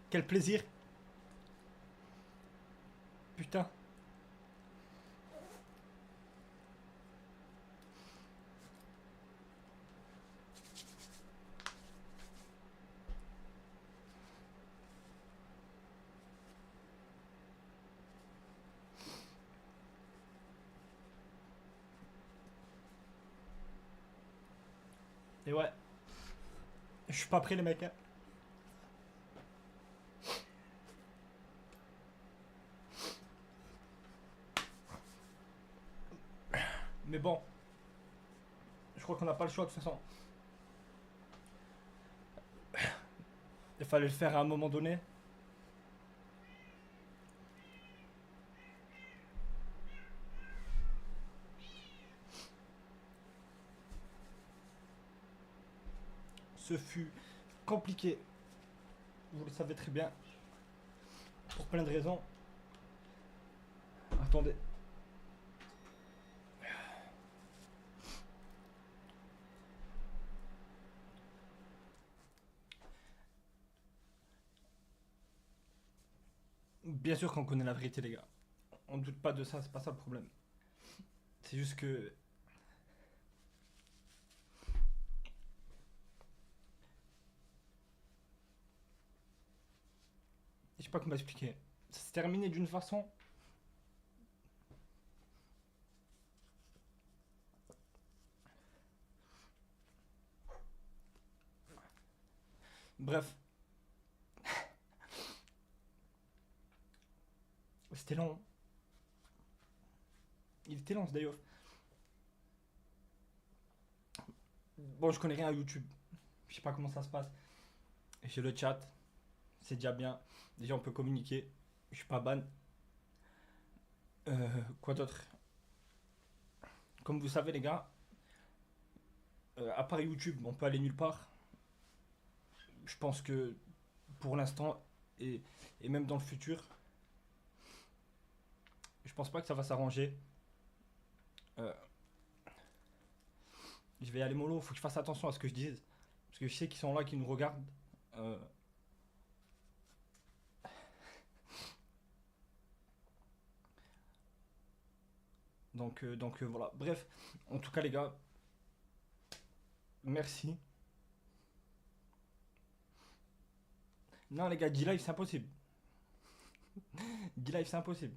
Quel plaisir. Putain. Et ouais. Je suis pas prêt les mecs. Hein. Mais bon. Je crois qu'on n'a pas le choix de toute façon. Il fallait le faire à un moment donné. Ce fut compliqué. Vous le savez très bien. Pour plein de raisons. Attendez. Bien sûr qu'on connaît la vérité les gars. On ne doute pas de ça, c'est pas ça le problème. C'est juste que... Je sais pas comment expliquer. Ça s'est terminé d'une façon... Bref. C'était long. Il était long ce day off. Bon, je connais rien à YouTube. Je sais pas comment ça se passe. J'ai le chat. C'est déjà bien. Déjà, on peut communiquer. Je suis pas ban. Quoi d'autre? Comme vous savez, les gars, à part YouTube, on peut aller nulle part. Je pense que pour l'instant, et, et même dans le futur, je pense pas que ça va s'arranger. Euh, je vais y aller mollo. Faut que je fasse attention à ce que je dise. Parce que je sais qu'ils sont là, qui nous regardent. Euh, donc voilà. Bref, en tout cas, les gars, merci. Non, les gars, D-Live, c'est impossible. D-Live, c'est impossible.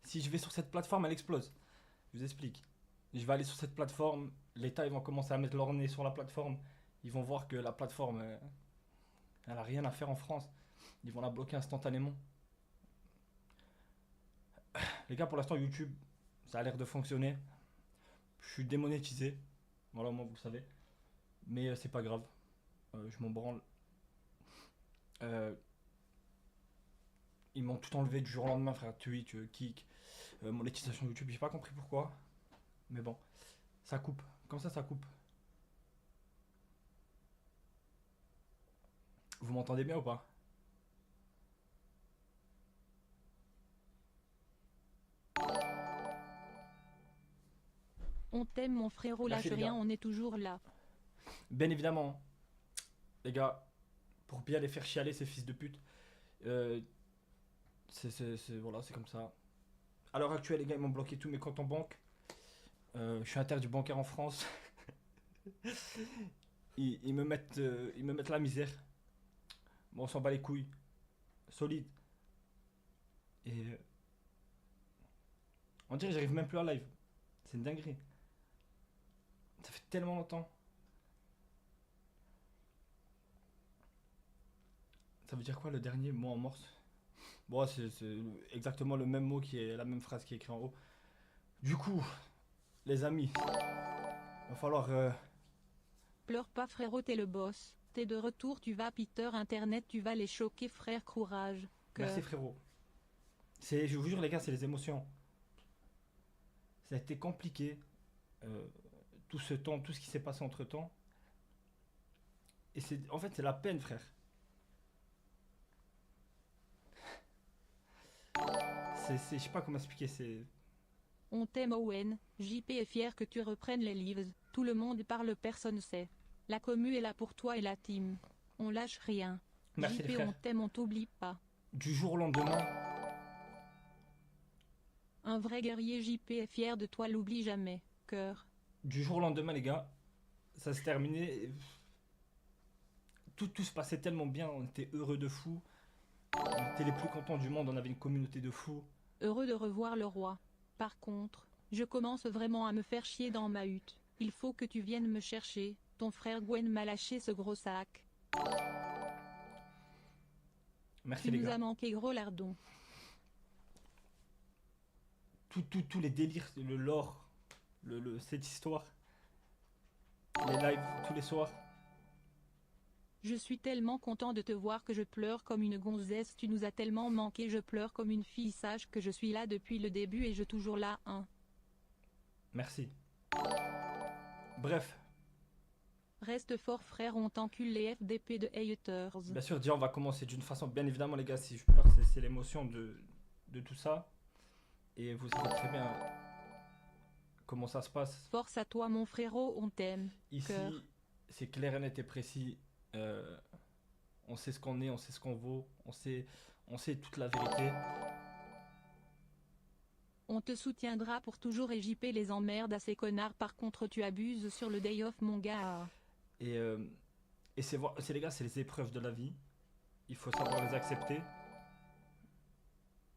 Si je vais sur cette plateforme, elle explose. Je vous explique. Je vais aller sur cette plateforme. L'État, ils vont commencer à mettre leur nez sur la plateforme. Ils vont voir que la plateforme, elle a rien à faire en France. Ils vont la bloquer instantanément. Les gars, pour l'instant, YouTube, ça a l'air de fonctionner. Je suis démonétisé. Voilà, moi, vous le savez. Mais c'est pas grave. Je m'en branle. Euh, Ils m'ont tout enlevé du jour au lendemain, frère. Twitch, Kick, monétisation YouTube. J'ai pas compris pourquoi. Mais bon, ça coupe. Comme ça coupe. Vous m'entendez bien ou pas? On t'aime mon frérot, Merci lâche les rien, gars. on est toujours là. Bien évidemment, les gars, pour bien les faire chialer, ces fils de pute. euh, voilà, c'est comme ça. À l'heure actuelle, les gars, ils m'ont bloqué tous mes comptes en banque. Je suis interdit bancaire en France. Ils me mettent la misère. Bon, on s'en bat les couilles. Solide. Et on dirait que j'arrive même plus à live. C'est une dinguerie. Ça fait tellement longtemps. Ça veut dire quoi le dernier mot en morse? Bon, c'est exactement le même mot qui est la même phrase qui est écrite en haut. Du coup, les amis, va falloir. Pleure pas frérot, t'es le boss. T'es de retour, tu vas Peter Internet, tu vas les choquer frère, courage. Merci Cœur. frérot. Je vous jure, les gars, c'est les émotions. Ça a été compliqué. euh, tout ce temps, tout ce qui s'est passé entre temps. Et en fait, c'est la peine, frère. Je sais pas comment expliquer. On t'aime Owen, JP est fier que tu reprennes les livres, tout le monde parle, personne sait. La commu est là pour toi et la team. On lâche rien. Merci les JP, frères. on t'aime, on t'oublie pas. Du jour au lendemain, Un vrai guerrier, JP est fier de toi, l'oublie jamais. Cœur. du jour au lendemain, les gars, ça se terminait. Tout se passait tellement bien, on était heureux de fou. On était les plus contents du monde, on avait une communauté de fous. Heureux de revoir le roi. Par contre, je commence vraiment à me faire chier dans ma hutte. Il faut que tu viennes me chercher. Ton frère Gwen m'a lâché ce gros sac. Merci Tu les nous gars. as manqué, gros lardon. Tous les délires, le lore, cette histoire, les lives tous les soirs. Je suis tellement content de te voir que je pleure comme une gonzesse. Tu nous as tellement manqué, je pleure comme une fille. Sache que je suis là depuis le début et je toujours là, hein. Merci. Bref, Reste fort, frère, on t'encule les FDP de haters. bien sûr, déjà on va commencer d'une façon, bien évidemment les gars, si je pleure, c'est l'émotion de tout ça. Et vous savez très bien comment ça se passe. Force à toi, mon frérot, on t'aime. Ici, Cœur. c'est clair et net et précis. Euh, on sait ce qu'on est, on sait ce qu'on vaut, on sait toute la vérité. On te soutiendra pour toujours et JP les emmerde à ces connards. Par contre, tu abuses sur le day off, mon gars. Et, euh, et c'est les gars, c'est les épreuves de la vie. Il faut savoir les accepter.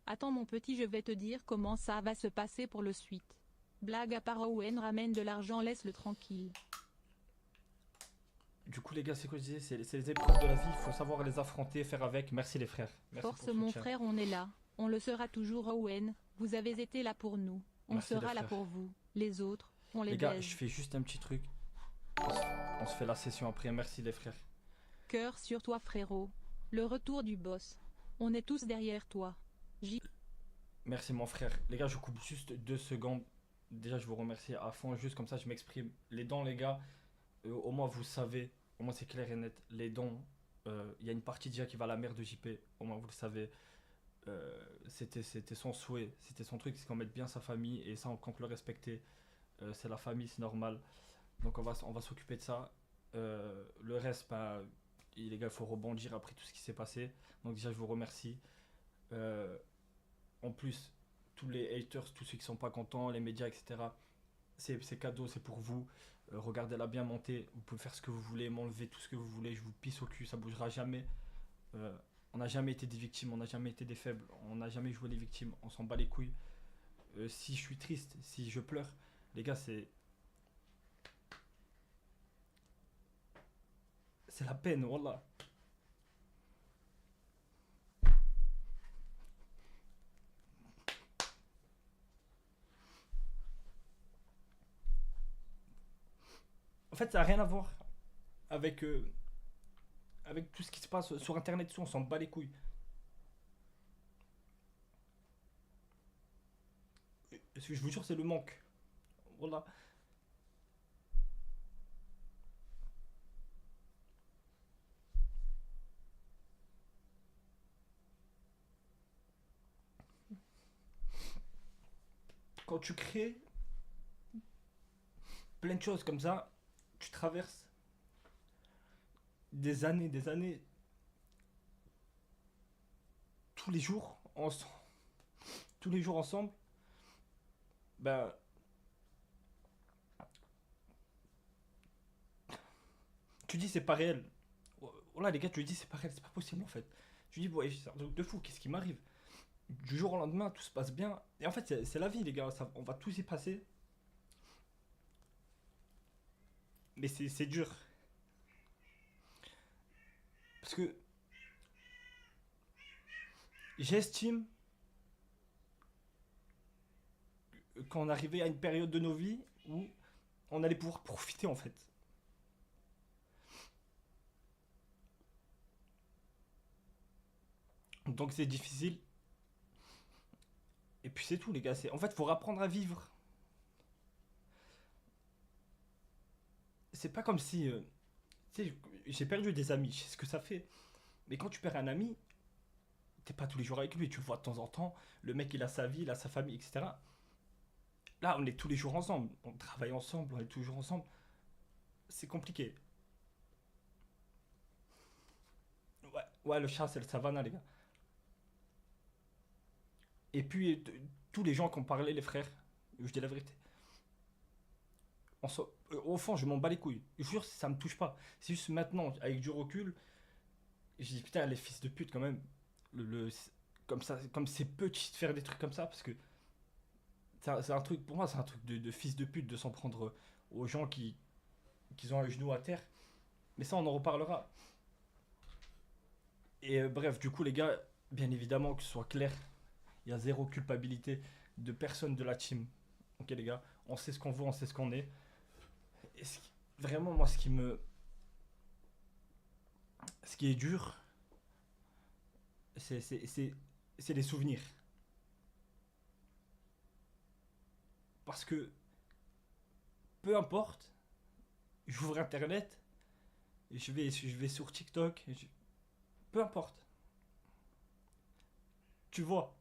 Attends, mon petit, je vais te dire comment ça va se passer pour le suite. Blague à part, Owen ramène de l'argent, laisse-le tranquille. Du coup, les gars, c'est quoi je disais? C'est les épreuves de la vie. Il faut savoir les affronter, faire avec. Merci les frères. Merci Force, pour le mon soutien. frère, on est là. On le sera toujours, Owen. Vous avez été là pour nous. On Merci, sera les là frères. pour vous. Les autres, on les Les gars, baise. je fais juste un petit truc. On se fait la session après. Merci les frères. Cœur sur toi, frérot. Le retour du boss. On est tous derrière toi. Merci mon frère. Les gars, je coupe juste 2 secondes. Déjà, je vous remercie à fond. Juste comme ça, je m'exprime. Les dons, les gars, au moins vous savez. Au moins c'est clair et net. Les dons, il y a une partie déjà qui va à la mère de JP. Au moins vous le savez. C'était son souhait. C'était son truc. C'est qu'on mette bien sa famille. Et ça, on compte le respecter. C'est la famille, c'est normal. Donc on va s'occuper de ça. Le reste, bah, les gars, il faut rebondir après tout ce qui s'est passé. Donc déjà, je vous remercie. Euh, En plus, tous les haters, tous ceux qui sont pas contents, les médias, etc. C'est cadeau, c'est pour vous. Regardez-la bien monter. Vous pouvez faire ce que vous voulez, m'enlever tout ce que vous voulez. Je vous pisse au cul, ça bougera jamais. Euh, on n'a jamais été des victimes, on n'a jamais été des faibles, on n'a jamais joué les victimes. On s'en bat les couilles. Si je suis triste, si je pleure, les gars, c'est la peine, wallah. En fait, ça n'a rien à voir avec, avec tout ce qui se passe sur internet, tout, on s'en bat les couilles. Je vous jure, c'est le manque. Voilà. Quand tu crées plein de choses comme ça, tu traverses des années, tous les jours, tous les jours ensemble, ben, tu dis c'est pas réel. Voilà les gars, tu dis c'est pas réel, c'est pas possible en fait. Tu dis ouais, c'est un truc de fou, qu'est-ce qui m'arrive? Du jour au lendemain, tout se passe bien. Et en fait, c'est la vie les gars, on va tous y passer. Mais c'est dur. Parce que j'estime qu'on arrivait à une période de nos vies où on allait pouvoir profiter en fait. Donc c'est difficile. Et puis c'est tout les gars. En fait, faut apprendre à vivre. C'est pas comme si... tu sais, j'ai perdu des amis, je sais ce que ça fait. Mais quand tu perds un ami, t'es pas tous les jours avec lui, tu le vois de temps en temps. Le mec, il a sa vie, il a sa famille, etc. Là, on est tous les jours ensemble. On travaille ensemble, on est toujours ensemble. C'est compliqué. Ouais. Ouais, le chat, c'est le savana, les gars. Et puis, tous les gens qui ont parlé, les frères, je dis la vérité. Au fond, je m'en bats les couilles. Je jure, ça me touche pas. C'est juste maintenant, avec du recul, je dis putain, les fils de pute, quand même. Le- comme ça, comme c'est petit de faire des trucs comme ça, parce que c'est un truc, pour moi, c'est un truc de fils de pute de s'en prendre aux gens qui ont un genou à terre. Mais ça, on en reparlera. Et bref, du coup, les gars, bien évidemment, que ce soit clair, il y a zéro culpabilité de personne de la team. Ok, les gars, on sait ce qu'on vaut, on sait ce qu'on est. Et vraiment, moi, ce qui est dur, c'est les souvenirs. Parce que peu importe, j'ouvre internet, je vais sur TikTok, peu importe, tu vois,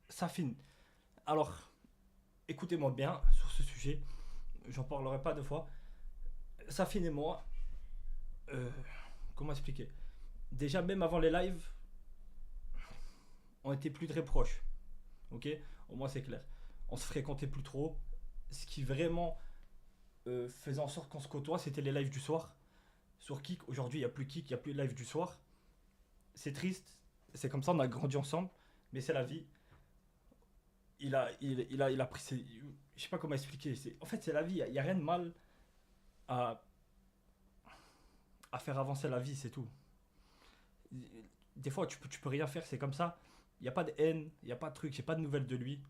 ça finit. Alors, écoutez-moi bien sur ce sujet, j'en parlerai pas deux fois. Safine et moi, euh, comment expliquer? Déjà, même avant les lives, on était plus très proches, ok? Au moins, c'est clair. On se fréquentait plus trop. Ce qui vraiment faisait en sorte qu'on se côtoie, c'était les lives du soir. Sur Kik, aujourd'hui, il n'y a plus Kik, il n'y a plus de live du soir. C'est triste, c'est comme ça, on a grandi ensemble, mais c'est la vie. Il a pris ses. Je sais pas comment expliquer. En fait, c'est la vie, il n'y a rien de mal à, à faire avancer la vie, c'est tout. Des fois, tu peux rien faire, c'est comme ça. Il n'y a pas de haine, il n'y a pas de truc, j'ai pas de nouvelles de lui.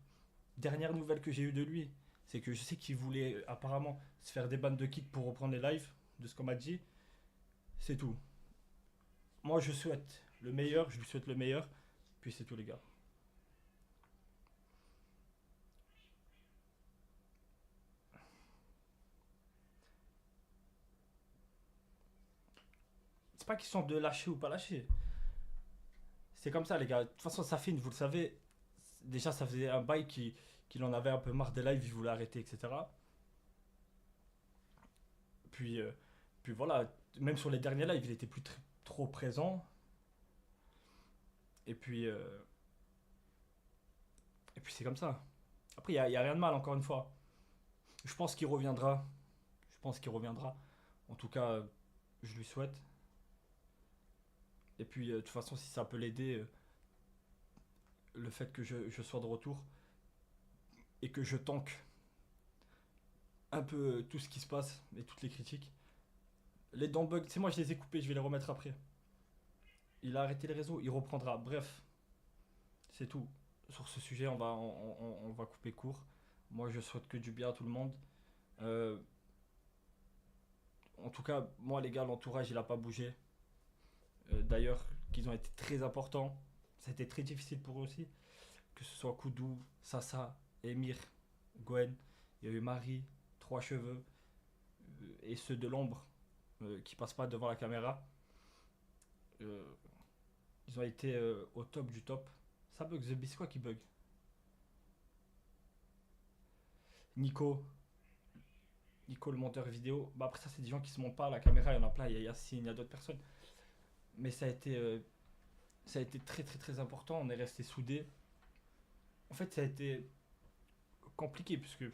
Dernière nouvelle que j'ai eue de lui, c'est que je sais qu'il voulait apparemment se faire des bandes de kick pour reprendre les lives, de ce qu'on m'a dit. C'est tout. Moi, je souhaite le meilleur, je lui souhaite le meilleur. Puis c'est tout, les gars. C'est pas question de lâcher ou pas lâcher. C'est comme ça, les gars. De toute façon, Safine, vous le savez, déjà, ça faisait un bail qu'il en avait un peu marre des lives, il voulait arrêter, etc. Puis, puis voilà, même sur les derniers lives, il était plus trop présent. Et puis, euh, et puis c'est comme ça. Après, y a rien de mal, encore une fois. Je pense qu'il reviendra. Je pense qu'il reviendra. En tout cas, je lui souhaite. Et puis, de toute façon, si ça peut l'aider, le fait que je sois de retour et que je tank un peu tout ce qui se passe et toutes les critiques. Les downbugs, c'est moi, je les ai coupés, je vais les remettre après. Il a arrêté les réseaux, il reprendra. Bref, c'est tout. Sur ce sujet, on va couper court. Moi, je souhaite que du bien à tout le monde. Euh, En tout cas, moi, les gars, l'entourage, il a pas bougé. D'ailleurs, qu'ils ont été très importants. Ça a été très difficile pour eux aussi. Que ce soit Koudou, Sasa, Emir, Gwen. Il y a eu Marie, Trois Cheveux. Et ceux de l'ombre qui passent pas devant la caméra. Euh, Ils ont été au top du top. Ça bug, The Beast, c'est quoi qui bug? Nico, Nico le monteur vidéo. Bah après ça c'est des gens qui se montent pas à la caméra, il y en a plein, il y a Yacine, il y a d'autres personnes. Mais ça a été très très très important, on est resté soudés. En fait ça a été compliqué puisque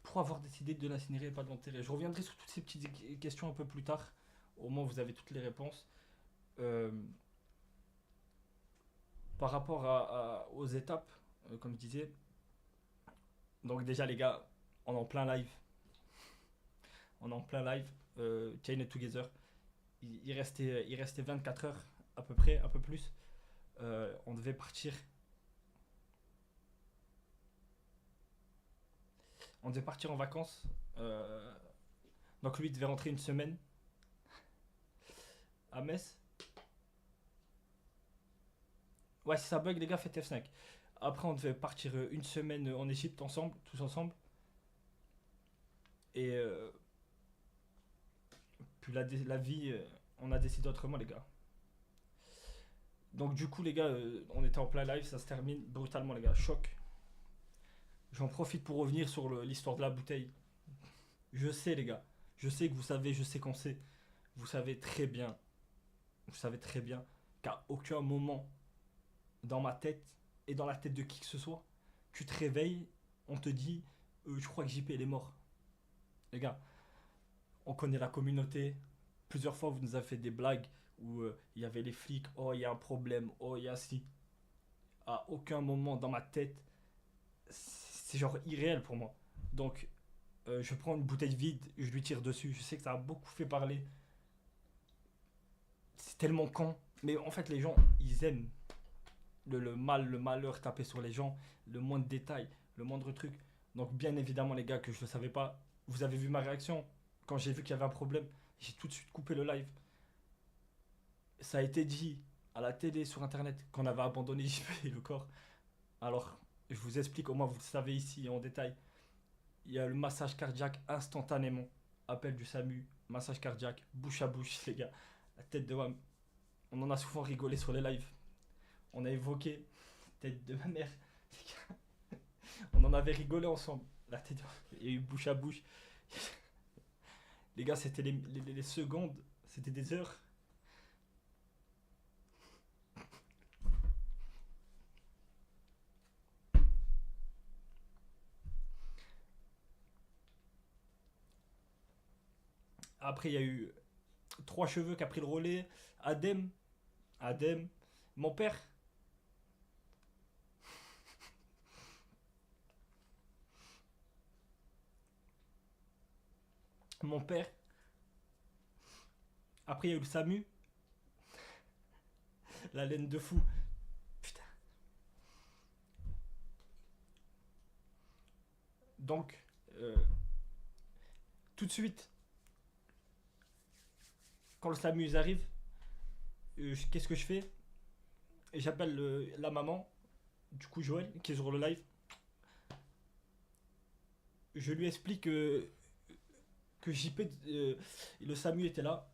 pour avoir décidé de l'incinérer et pas de l'enterrer. Je reviendrai sur toutes ces petites questions un peu plus tard. Au moins vous avez toutes les réponses. Euh, Par rapport aux étapes, comme je disais, donc déjà les gars, on est en plein live. On est en plein live. Chain It Together. Il restait 24 heures à peu près, un peu plus. On devait partir. On devait partir en vacances. Donc lui il devait rentrer une semaine à Metz. Ouais, si ça bug, les gars, faites F5. Après, on devait partir une semaine en Égypte ensemble, tous ensemble. Et puis la vie, on a décidé autrement, les gars. Donc du coup les gars, on était en plein live, ça se termine brutalement les gars, choc. J'en profite pour revenir sur l'histoire de la bouteille. Je sais les gars, je sais que vous savez, je sais qu'on sait. Vous savez très bien qu'à aucun moment dans ma tête et dans la tête de qui que ce soit, tu te réveilles, on te dit, je crois que JP il est mort. Les gars, on connaît la communauté. Plusieurs fois, vous nous avez fait des blagues où il y avait les flics. Oh, il y a un problème. Oh, il y a si. À aucun moment dans ma tête, c'est genre irréel pour moi. Donc, je prends une bouteille vide, je lui tire dessus. Je sais que ça a beaucoup fait parler. C'est tellement con. Mais en fait, les gens, ils aiment le mal, le malheur taper sur les gens, le moindre détail, le moindre truc. Donc, bien évidemment, les gars, que je ne le savais pas, vous avez vu ma réaction. Quand j'ai vu qu'il y avait un problème, j'ai tout de suite coupé le live. Ça a été dit à la télé, sur internet, qu'on avait abandonné JP et le corps. Alors, je vous explique, au moins vous le savez ici en détail. Il y a le massage cardiaque instantanément. Appel du SAMU, massage cardiaque, bouche à bouche, les gars. La tête de Wam. On en a souvent rigolé sur les lives. On a évoqué tête de ma mère. On en avait rigolé ensemble. La tête de... Il y a eu bouche à bouche. Les gars, c'était les secondes, c'était des heures. Après, il y a eu Trois Cheveux qui a pris le relais. Adem. Adem. Mon père. Mon père. Après, il y a eu le SAMU. La laine de fou. Putain. Donc, tout de suite, quand le SAMU arrive, qu'est-ce que je fais? J'appelle la maman, du coup Joël, qui est sur le live. Je lui explique que JP, le SAMU était là,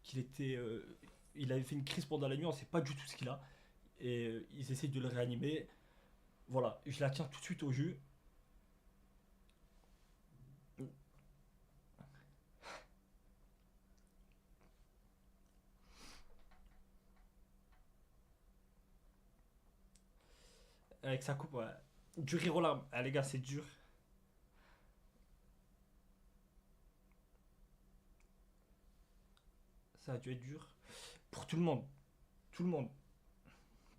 qu'il était, il avait fait une crise pendant la nuit, on sait pas du tout ce qu'il a. Et ils essayent de le réanimer. Voilà, je la tiens tout de suite au jus. Avec sa coupe, ouais. Du rire aux larmes. Ah les gars, c'est dur. Ça a dû être dur. Pour tout le monde. Tout le monde.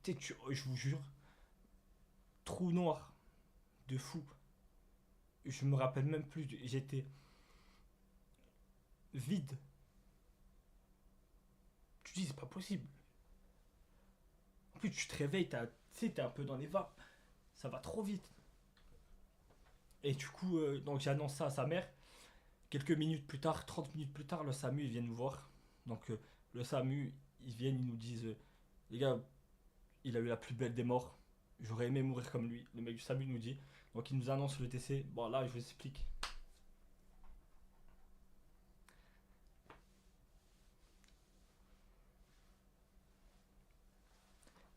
Je vous jure, trou noir. De fou. Je me rappelle même plus. J'étais vide. Tu dis, c'est pas possible. En plus, tu te réveilles, tu sais, t'es un peu dans les vapes. Ça va trop vite. Et du coup, donc j'annonce ça à sa mère. Quelques minutes plus tard, 30 minutes plus tard, le SAMU il vient nous voir. Donc le SAMU, ils viennent, ils nous disent les gars, il a eu la plus belle des morts. J'aurais aimé mourir comme lui. Le mec du SAMU nous dit. Donc il nous annonce le décès. Bon là, je vous explique.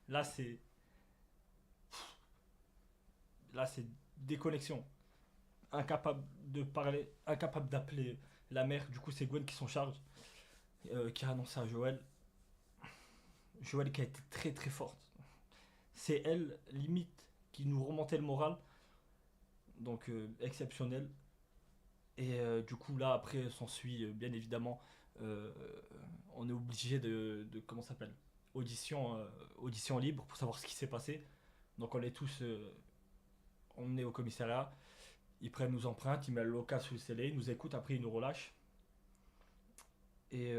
Là, c'est déconnexion. Incapable de parler, incapable d'appeler la mère. Du coup, c'est Gwen qui s'en charge, qui a annoncé à Joël. Joël qui a été très très forte. C'est elle, limite, qui nous remontait le moral. Donc, exceptionnel. Et du coup, là, après, s'ensuit, bien évidemment, euh, on est obligé comment ça s'appelle, audition, audition libre pour savoir ce qui s'est passé. Donc, on est tous emmenés au commissariat. Ils prennent nos empreintes, ils mettent le local sous le scellé, ils nous écoutent, après ils nous relâchent. Et,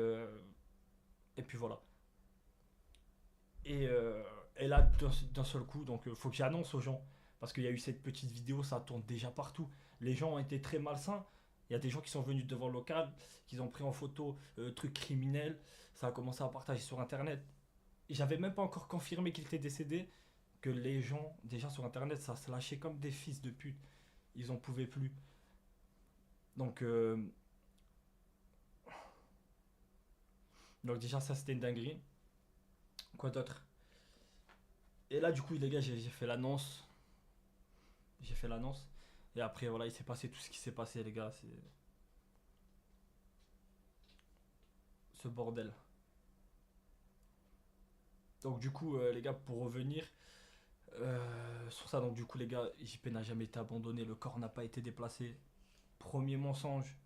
et puis voilà. Et, et là, d'un seul coup, donc faut que j'annonce aux gens. Parce qu'il y a eu cette petite vidéo, ça tourne déjà partout. Les gens ont été très malsains. Il y a des gens qui sont venus devant le local, qui ont pris en photo trucs criminels. Ça a commencé à partager sur internet. Et j'avais même pas encore confirmé qu'il était décédé. Que les gens, déjà sur internet, ça se lâchait comme des fils de pute. Ils en pouvaient plus. Donc, donc déjà, ça c'était une dinguerie. Quoi d'autre? Et là, du coup, les gars, j'ai fait l'annonce. J'ai fait l'annonce. Et après, voilà, il s'est passé tout ce qui s'est passé, les gars. C'est ce bordel. Donc, du coup, les gars, pour revenir sur ça, donc, du coup, les gars, JP n'a jamais été abandonné. Le corps n'a pas été déplacé. Premier mensonge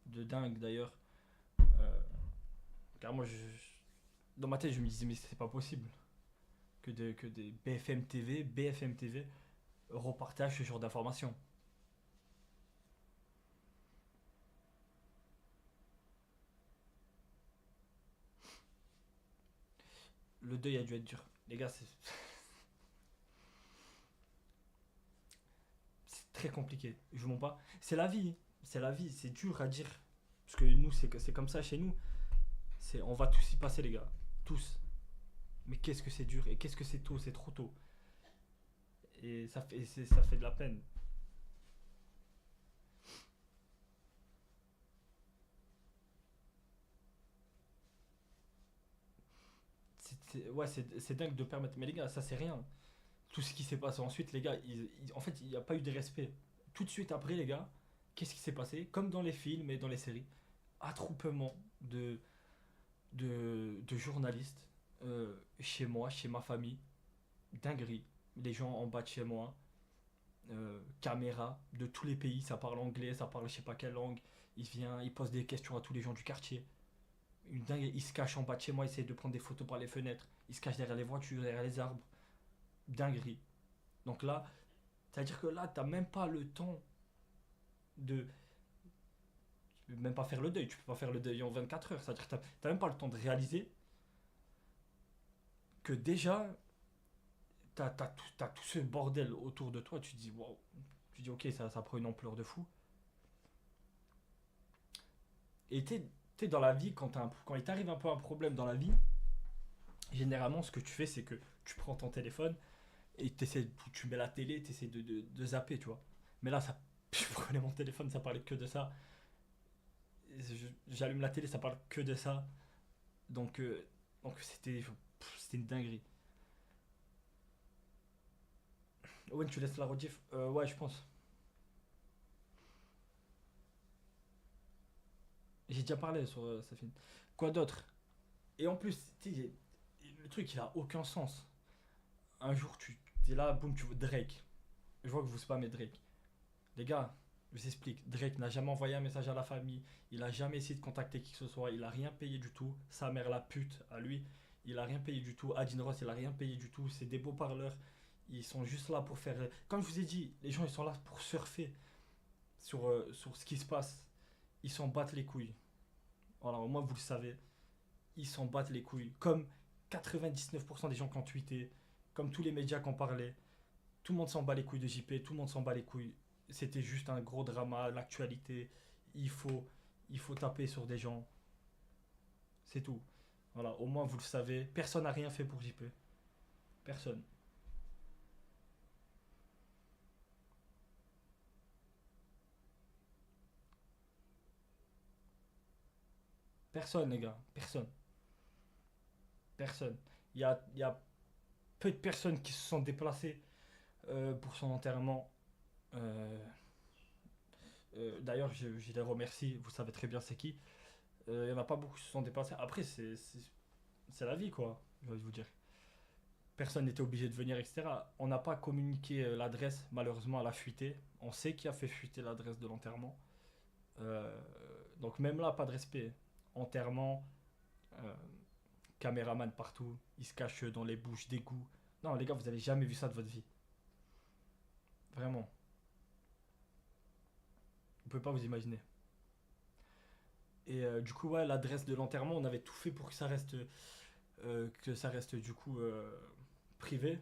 de dingue, d'ailleurs. Euh, car moi, dans ma tête, je me disais, mais c'est pas possible que des BFM TV repartagent ce genre d'informations. Le deuil a dû être dur. Les gars, c'est très compliqué. Je vous mens pas. C'est la vie. C'est la vie. C'est dur à dire. Parce que nous, c'est comme ça chez nous. On va tous y passer, les gars. Tous. Mais qu'est-ce que c'est dur. Et qu'est-ce que c'est tôt. C'est trop tôt. Et ça fait de la peine. Ouais, c'est dingue de permettre. Mais les gars, ça c'est rien. Tout ce qui s'est passé ensuite, les gars, en fait, il n'y a pas eu de respect. Tout de suite après, les gars, qu'est-ce qui s'est passé? Comme dans les films et dans les séries, attroupement de journalistes chez moi, chez ma famille, dinguerie. Les gens en bas de chez moi, caméra de tous les pays, ça parle anglais, ça parle je sais pas quelle langue. Il vient, il pose des questions à tous les gens du quartier. Une dingue, il se cache en bas de chez moi, il essaie de prendre des photos par les fenêtres. Il se cache derrière les voitures, derrière les arbres. Dinguerie. Donc là, c'est-à-dire que là, t'as même pas le temps de. Tu peux même pas faire le deuil, tu peux pas faire le deuil en 24 heures. C'est-à-dire que t'as même pas le temps de réaliser que déjà, t'as tout ce bordel autour de toi. Tu te dis, waouh. Tu te dis, ok, ça prend une ampleur de fou. Et t'es dans la vie, quand il t'arrive un peu un problème dans la vie, généralement, ce que tu fais, c'est que tu prends ton téléphone et tu mets la télé, tu essaies de zapper, tu vois. Mais là, ça, je prenais mon téléphone, ça parlait que de ça. J'allume la télé, ça parle que de ça. Donc, donc c'était une dinguerie. Ouais, tu laisses la rediff. Ouais, je pense. J'ai déjà parlé sur Safin. Quoi d'autre? Et en plus, tu sais, le truc, il a aucun sens. Un jour, tu es là, boum, tu vois Drake. Je vois que vous spammez Drake. Les gars, je vous explique. Drake n'a jamais envoyé un message à la famille. Il a jamais essayé de contacter qui que ce soit. Il a rien payé du tout. Sa mère, la pute, à lui. Il a rien payé du tout. Adin Ross, il a rien payé du tout. C'est des beaux parleurs. Ils sont juste là pour faire. Comme je vous ai dit, les gens, ils sont là pour surfer sur ce qui se passe. Ils s'en battent les couilles. Voilà, au moins, vous le savez. Ils s'en battent les couilles. Comme 99% des gens qui ont tweeté. Comme tous les médias qui en parlaient. Tout le monde s'en bat les couilles de JP, tout le monde s'en bat les couilles. C'était juste un gros drama, l'actualité. Il faut, il faut taper sur des gens. C'est tout. Voilà, au moins vous le savez. Personne n'a rien fait pour JP. Personne. Personne, les gars. Personne. Personne. Il y a peu de personnes qui se sont déplacées pour son enterrement. Euh, D'ailleurs, je les remercie. Vous savez très bien c'est qui. Il n'y en a pas beaucoup qui se sont déplacés. Après, c'est la vie, quoi. Je vais vous dire. Personne n'était obligé de venir, etc. On n'a pas communiqué l'adresse, malheureusement, elle a fuité. On sait qui a fait fuiter l'adresse de l'enterrement. Euh, donc même là, pas de respect. Enterrement, euh, caméraman partout, il se cache dans les bouches d'égout. Non, les gars, vous avez jamais vu ça de votre vie. Vraiment. Vous pouvez pas vous imaginer. Et du coup, ouais, l'adresse de l'enterrement, on avait tout fait pour que ça reste du coup privé.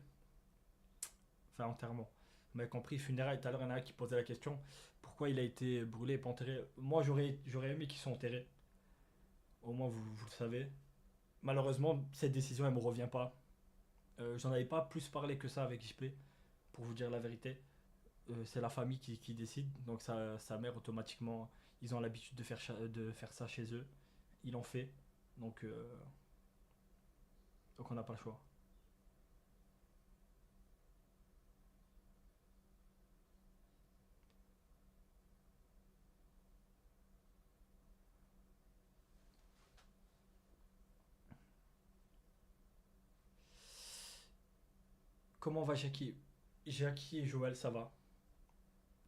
Enfin, enterrement. Vous m'avez compris, funérailles, tout à l'heure, il y en a un qui posait la question pourquoi il a été brûlé et pas enterré. Moi, j'aurais aimé qu'ils soient enterrés. Au moins, vous le savez. Malheureusement, cette décision, elle me revient pas. J'en avais pas plus parlé que ça avec JP, pour vous dire la vérité. C'est la famille qui décide, donc sa mère, automatiquement, ils ont l'habitude de faire ça chez eux. Ils l'ont fait, donc, donc on n'a pas le choix. Comment va Jackie? Jackie et Joël, ça va.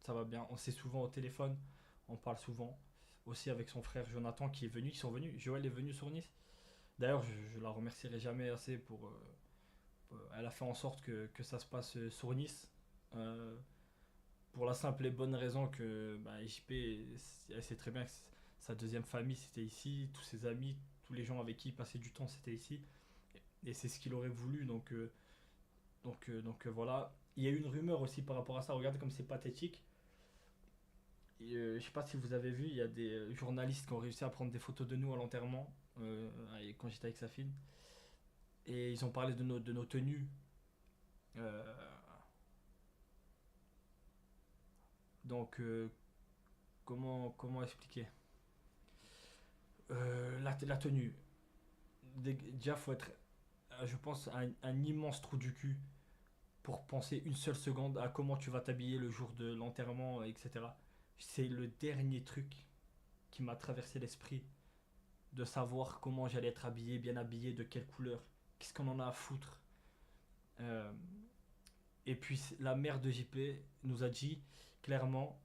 Ça va bien. On s'est souvent au téléphone. On parle souvent. Aussi avec son frère Jonathan qui est venu. Ils sont venus. Joël est venu sur Nice. D'ailleurs, je la remercierai jamais assez pour. Elle a fait en sorte que ça se passe sur Nice. Euh, pour la simple et bonne raison que bah, JP, elle sait très bien que sa deuxième famille c'était ici. Tous ses amis, tous les gens avec qui il passait du temps c'était ici. Et c'est ce qu'il aurait voulu. Voilà. Il y a eu une rumeur aussi par rapport à ça. Regardez comme c'est pathétique. Je sais pas si vous avez vu, il y a des journalistes qui ont réussi à prendre des photos de nous à l'enterrement quand j'étais avec sa fille. Et ils ont parlé de nos tenues. Euh, donc, comment expliquer la tenue. Déjà, faut être, je pense, un immense trou du cul pour penser une seule seconde à comment tu vas t'habiller le jour de l'enterrement, etc. C'est le dernier truc qui m'a traversé l'esprit de savoir comment j'allais être habillé, bien habillé, de quelle couleur. Qu'est-ce qu'on en a à foutre. Euh, et puis la mère de JP nous a dit clairement,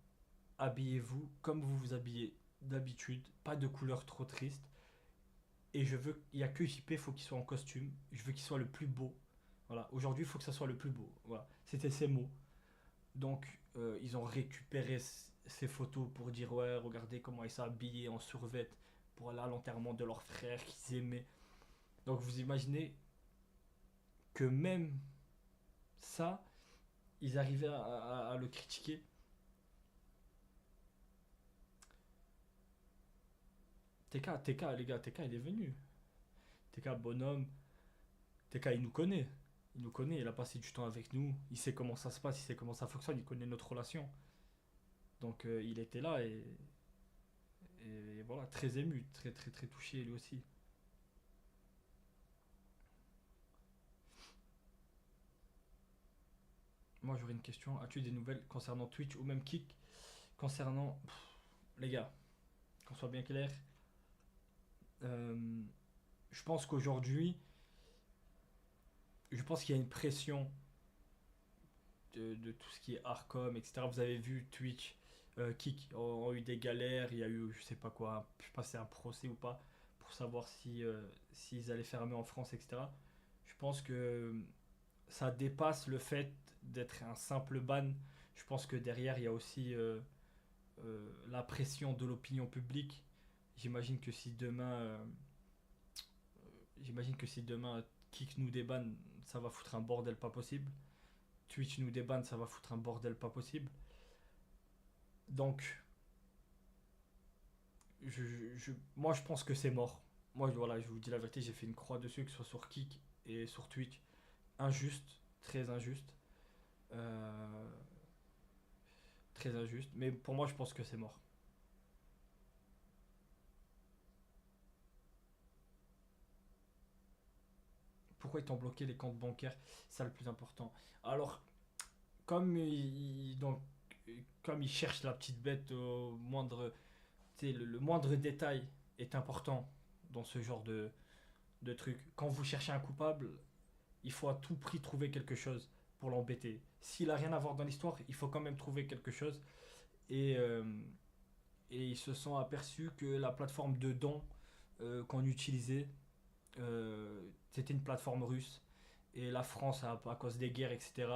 habillez-vous comme vous vous habillez d'habitude, pas de couleur trop triste. Et je veux, il n'y a que JP, il faut qu'il soit en costume. Je veux qu'il soit le plus beau. Voilà, aujourd'hui il faut que ça soit le plus beau. Voilà, c'était ses mots. Donc ils ont récupéré ces photos pour dire ouais, regardez comment ils sont habillés en survêt pour aller à l'enterrement de leur frère qu'ils aimaient. Donc vous imaginez que même ça, ils arrivaient à le critiquer. Les gars, TK il est venu. TK bonhomme, TK il nous connaît. Il nous connaît, il a passé du temps avec nous, il sait comment ça se passe, il sait comment ça fonctionne, il connaît notre relation. Donc il était là et voilà, très ému, très très très touché lui aussi. Moi j'aurais une question, as-tu des nouvelles concernant Twitch ou même Kick concernant... les gars, qu'on soit bien clair, euh, je pense qu'aujourd'hui, je pense qu'il y a une pression de tout ce qui est Arcom, etc. Vous avez vu Twitch, Kick ont eu des galères, il y a eu je sais pas quoi, je sais pas si c'est un procès ou pas, pour savoir si s'ils allaient fermer en France, etc. Je pense que ça dépasse le fait d'être un simple ban. Je pense que derrière il y a aussi la pression de l'opinion publique. J'imagine que si demain, j'imagine que si demain Kick nous débanne, ça va foutre un bordel pas possible. Twitch nous débanne, ça va foutre un bordel pas possible. Donc, moi je pense que c'est mort. Moi voilà, je vous dis la vérité, j'ai fait une croix dessus, que ce soit sur Kick et sur Twitch. Injuste, très injuste. Euh, très injuste. Mais pour moi, je pense que c'est mort. Pourquoi ils t'ont bloqué les comptes bancaires? C'est ça le plus important. Alors, donc, comme ils cherchent la petite bête au moindre, le moindre détail est important dans ce genre de truc. Quand vous cherchez un coupable, il faut à tout prix trouver quelque chose pour l'embêter. S'il a rien à voir dans l'histoire, il faut quand même trouver quelque chose. Et, euh, et ils se sont aperçus que la plateforme de dons qu'on utilisait, c'était une plateforme russe. Et la France, à cause des guerres, etc.,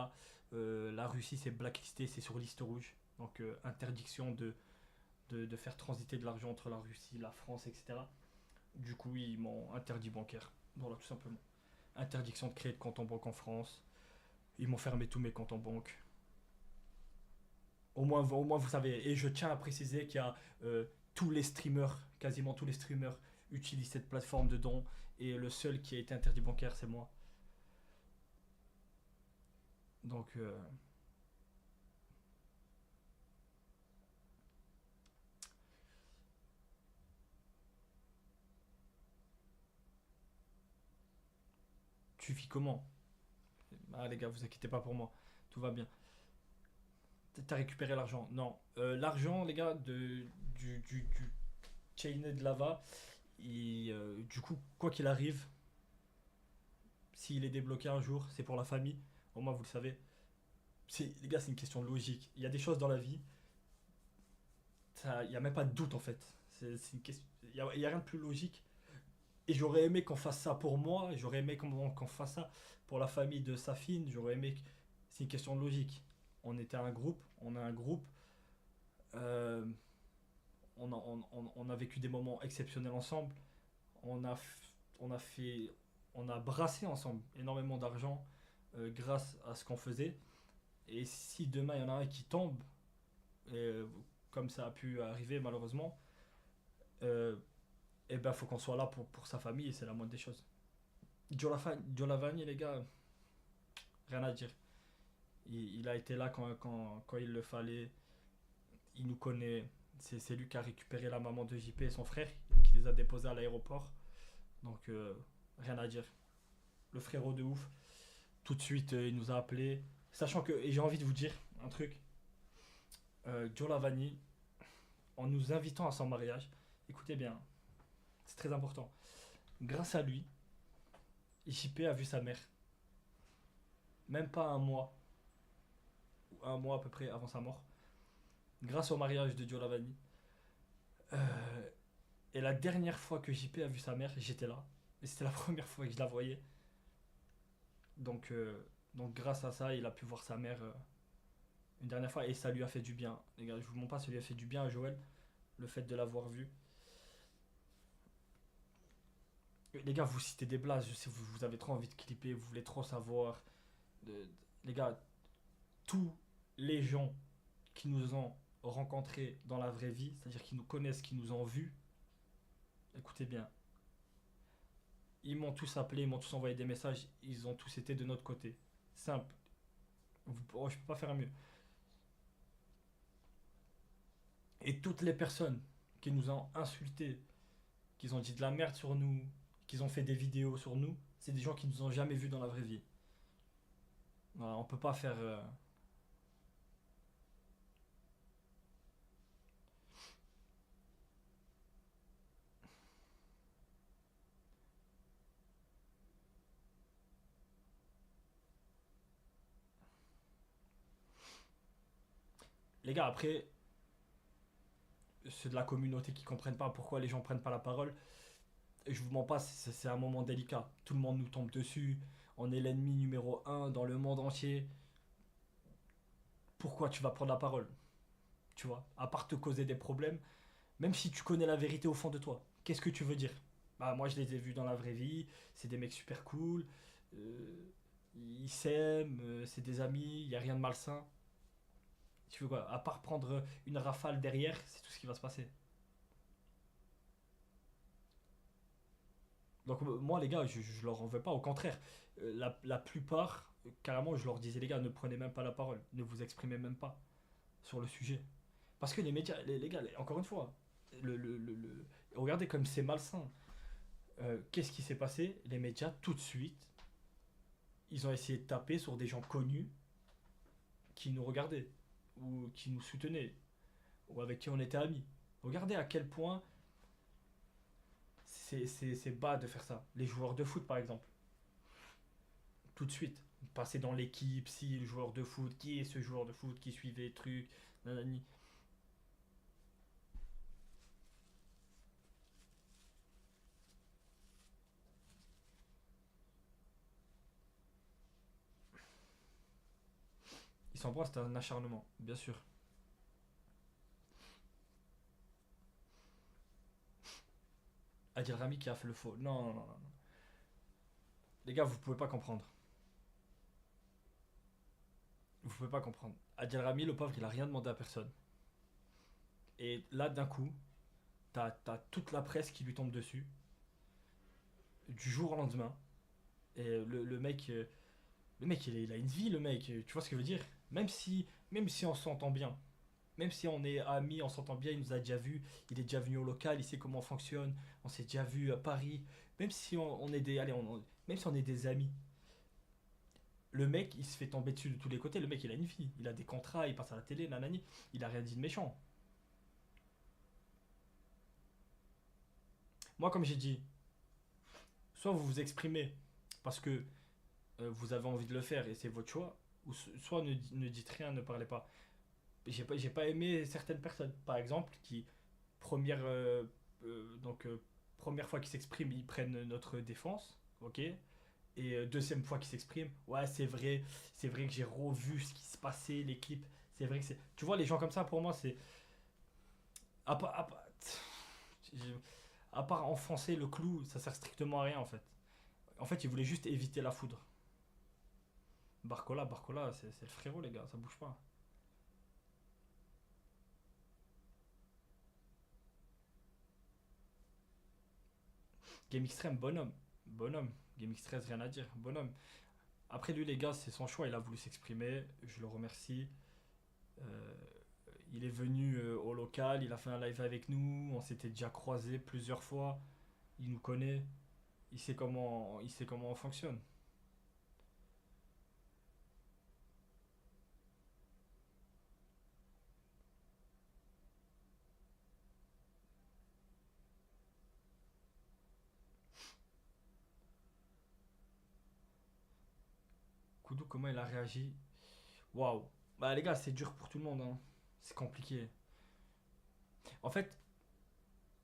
la Russie s'est blacklistée, c'est sur liste rouge. Donc interdiction de faire transiter de l'argent entre la Russie, la France, etc. Du coup, ils m'ont interdit bancaire. Voilà, tout simplement. Interdiction de créer de compte en banque en France. Ils m'ont fermé tous mes comptes en banque. Au moins vous savez. Et je tiens à préciser qu'il y a tous les streamers, quasiment tous les streamers, utilisent cette plateforme de dons. Et le seul qui a été interdit bancaire, c'est moi. Donc, tu vis comment? Ah les gars, vous inquiétez pas pour moi. Tout va bien. T'as récupéré l'argent? Non. L'argent, les gars, du chainet de lava, du coup, quoi qu'il arrive, s'il est débloqué un jour, c'est pour la famille. au moins vous le savez. Les gars, c'est une question de logique. Il y a des choses dans la vie, il n'y a même pas de doute en fait. C'est une question, il y a rien de plus logique. Et j'aurais aimé qu'on fasse ça pour moi, j'aurais aimé qu'on fasse ça pour la famille de Safine, j'aurais aimé. C'est une question de logique. On était un groupe, on a un groupe, euh, on a vécu des moments exceptionnels ensemble, on a, on a fait, on a brassé ensemble énormément d'argent grâce à ce qu'on faisait. Et si demain il y en a un qui tombe, et, comme ça a pu arriver malheureusement, euh, et ben faut qu'on soit là pour sa famille et c'est la moindre des choses. Lavagni, les gars, rien à dire. Il a été là quand il le fallait. Il nous connaît. C'est lui qui a récupéré la maman de JP et son frère, qui les a déposés à l'aéroport. Donc, rien à dire. Le frérot de ouf. Tout de suite, il nous a appelés. Sachant que, et j'ai envie de vous dire un truc. Joe Lavagni, en nous invitant à son mariage, écoutez bien, c'est très important. Grâce à lui, JP a vu sa mère. Même pas un mois à peu près avant sa mort. Grâce au mariage de Joe Lavagni. Euh, et la dernière fois que JP a vu sa mère, j'étais là. Et c'était la première fois que je la voyais. Donc, donc grâce à ça, il a pu voir sa mère une dernière fois. Et ça lui a fait du bien. Les gars, je vous mens pas, ça lui a fait du bien à Joël. Le fait de l'avoir vu. Les gars, vous citez des blagues. Je sais, vous avez trop envie de clipper. Vous voulez trop savoir. Les gars, tous les gens qui nous ont rencontrés dans la vraie vie, c'est-à-dire qui nous connaissent, qui nous ont vus, écoutez bien, ils m'ont tous appelé, ils m'ont tous envoyé des messages, ils ont tous été de notre côté. Simple. Oh, je peux pas faire mieux. Et toutes les personnes qui nous ont insultés, qui ont dit de la merde sur nous, qui ont fait des vidéos sur nous, c'est des gens qui nous ont jamais vus dans la vraie vie. Voilà, on peut pas faire. Les gars, après, ceux de la communauté qui comprennent pas pourquoi les gens prennent pas la parole, je vous mens pas, c'est un moment délicat. Tout le monde nous tombe dessus. On est l'ennemi numéro un dans le monde entier. Pourquoi tu vas prendre la parole? Tu vois, à part te causer des problèmes, même si tu connais la vérité au fond de toi, qu'est-ce que tu veux dire? Bah, moi, je les ai vus dans la vraie vie. C'est des mecs super cool. euh, Ils s'aiment. C'est des amis. Il n'y a rien de malsain. Tu veux quoi? À part prendre une rafale derrière, c'est tout ce qui va se passer. Donc moi les gars, je leur en veux pas, au contraire. La plupart, carrément, je leur disais les gars, ne prenez même pas la parole, ne vous exprimez même pas sur le sujet. Parce que les médias, les gars, encore une fois, regardez comme c'est malsain. Qu'est-ce qui s'est passé? Les médias, tout de suite, ils ont essayé de taper sur des gens connus qui nous regardaient, ou qui nous soutenaient, ou avec qui on était amis. Regardez à quel point c'est bas de faire ça. Les joueurs de foot, par exemple, tout de suite. Passer dans l'équipe, si le joueur de foot, qui est ce joueur de foot qui suivait, truc, nanani. Il s'embrasse, c'est un acharnement, bien sûr. Adil Rami qui a fait le faux. Non, non, non, non. Les gars, vous pouvez pas comprendre. Vous pouvez pas comprendre. Adil Rami, le pauvre, il a rien demandé à personne. Et là, d'un coup, t'as toute la presse qui lui tombe dessus, du jour au lendemain. Et le mec il a une vie, le mec. Tu vois ce que je veux dire? Même si on s'entend bien, même si on est amis, on s'entend bien, il nous a déjà vu, il est déjà venu au local, il sait comment on fonctionne, on s'est déjà vu à Paris, même si on est des, allez, même si on est des amis, le mec il se fait tomber dessus de tous les côtés, le mec il a une vie, il a des contrats, il passe à la télé, nanani, il a rien dit de méchant. Moi comme j'ai dit, soit vous vous exprimez parce que vous avez envie de le faire et c'est votre choix, ou soit ne dites rien, ne parlez pas. J'ai pas aimé certaines personnes, par exemple, qui, première, donc, première fois qu'ils s'expriment, ils prennent notre défense, ok? Et deuxième fois qu'ils s'expriment, ouais, c'est vrai que j'ai revu ce qui se passait, les clips, c'est vrai que c'est. Tu vois, les gens comme ça, pour moi, c'est. À, part- à, part- à part enfoncer le clou, ça sert strictement à rien en fait. En fait, ils voulaient juste éviter la foudre. Barcola, c'est le frérot, les gars, ça bouge pas. Game Extreme, bonhomme. Bonhomme. Game Extreme, rien à dire. Bonhomme. Après, lui, les gars, c'est son choix. Il a voulu s'exprimer. Je le remercie. Euh, il est venu au local. Il a fait un live avec nous. On s'était déjà croisés plusieurs fois. Il nous connaît. Il sait comment on fonctionne. Koudou, comment il a réagi? Waouh. Bah, les gars, c'est dur pour tout le monde, hein. C'est compliqué. En fait,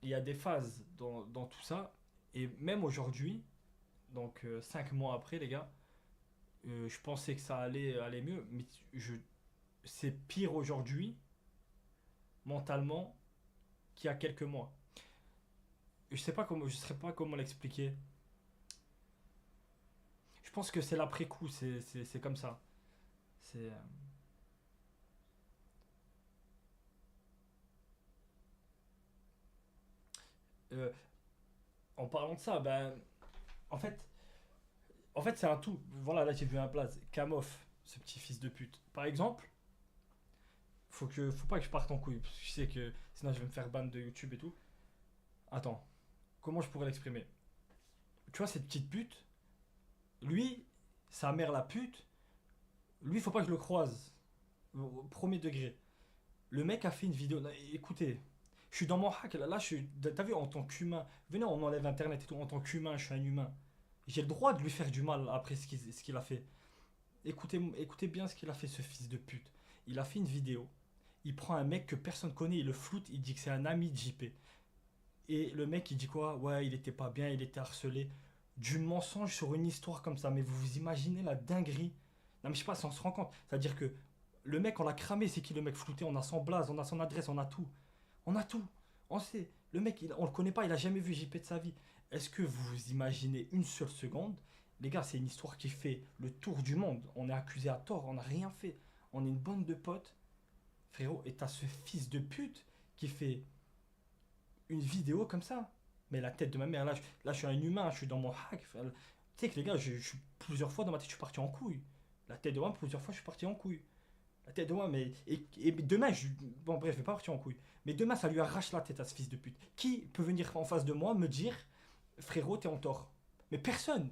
il y a des phases dans tout ça. Et même aujourd'hui, donc 5 mois après, les gars, je pensais que ça allait aller mieux. Mais c'est pire aujourd'hui, mentalement, qu'il y a quelques mois. Je sais pas comment l'expliquer. Je pense que c'est l'après-coup, c'est comme ça. C'est. Euh, en parlant de ça, ben. En fait, c'est un tout. Voilà, là j'ai vu un place. Kamoff, ce petit fils de pute. Par exemple, faut pas que je parte en couille. Parce que je sais que sinon je vais me faire ban de YouTube et tout. Attends, comment je pourrais l'exprimer? Tu vois, cette petite pute, lui, sa mère la pute, lui, faut pas que je le croise. Au premier degré. Le mec a fait une vidéo. Non, écoutez, je suis dans mon hack. Là, je suis. T'as vu, en tant qu'humain. Venez, on enlève internet et tout. En tant qu'humain, je suis un humain. J'ai le droit de lui faire du mal après ce qu'il a fait. Écoutez bien ce qu'il a fait, ce fils de pute. Il a fait une vidéo. Il prend un mec que personne connaît, il le floute, il dit que c'est un ami de JP. Et le mec, il dit quoi? Ouais, il était pas bien, il était harcelé. Du mensonge sur une histoire comme ça. Mais vous vous imaginez la dinguerie? Non, mais je sais pas si on se rend compte. C'est-à-dire que le mec, on l'a cramé, c'est qui le mec flouté? On a son blaze, on a son adresse, on a tout. On a tout. On sait. Le mec, on le connaît pas, il a jamais vu JP de sa vie. Est-ce que vous vous imaginez une seule seconde? Les gars, c'est une histoire qui fait le tour du monde. On est accusé à tort, on n'a rien fait. On est une bande de potes, frérot, et t'as ce fils de pute qui fait une vidéo comme ça. Mais la tête de ma mère, là je suis un humain, je suis dans mon hack. Enfin, tu sais que les gars, plusieurs fois dans ma tête, je suis parti en couille. La tête de moi, plusieurs fois, je suis parti en couille. La tête de moi, mais. Et demain, bon, bref, je vais pas partir en couille. Mais demain, ça lui arrache la tête à ce fils de pute. Qui peut venir en face de moi me dire, frérot, t'es en tort? Mais personne.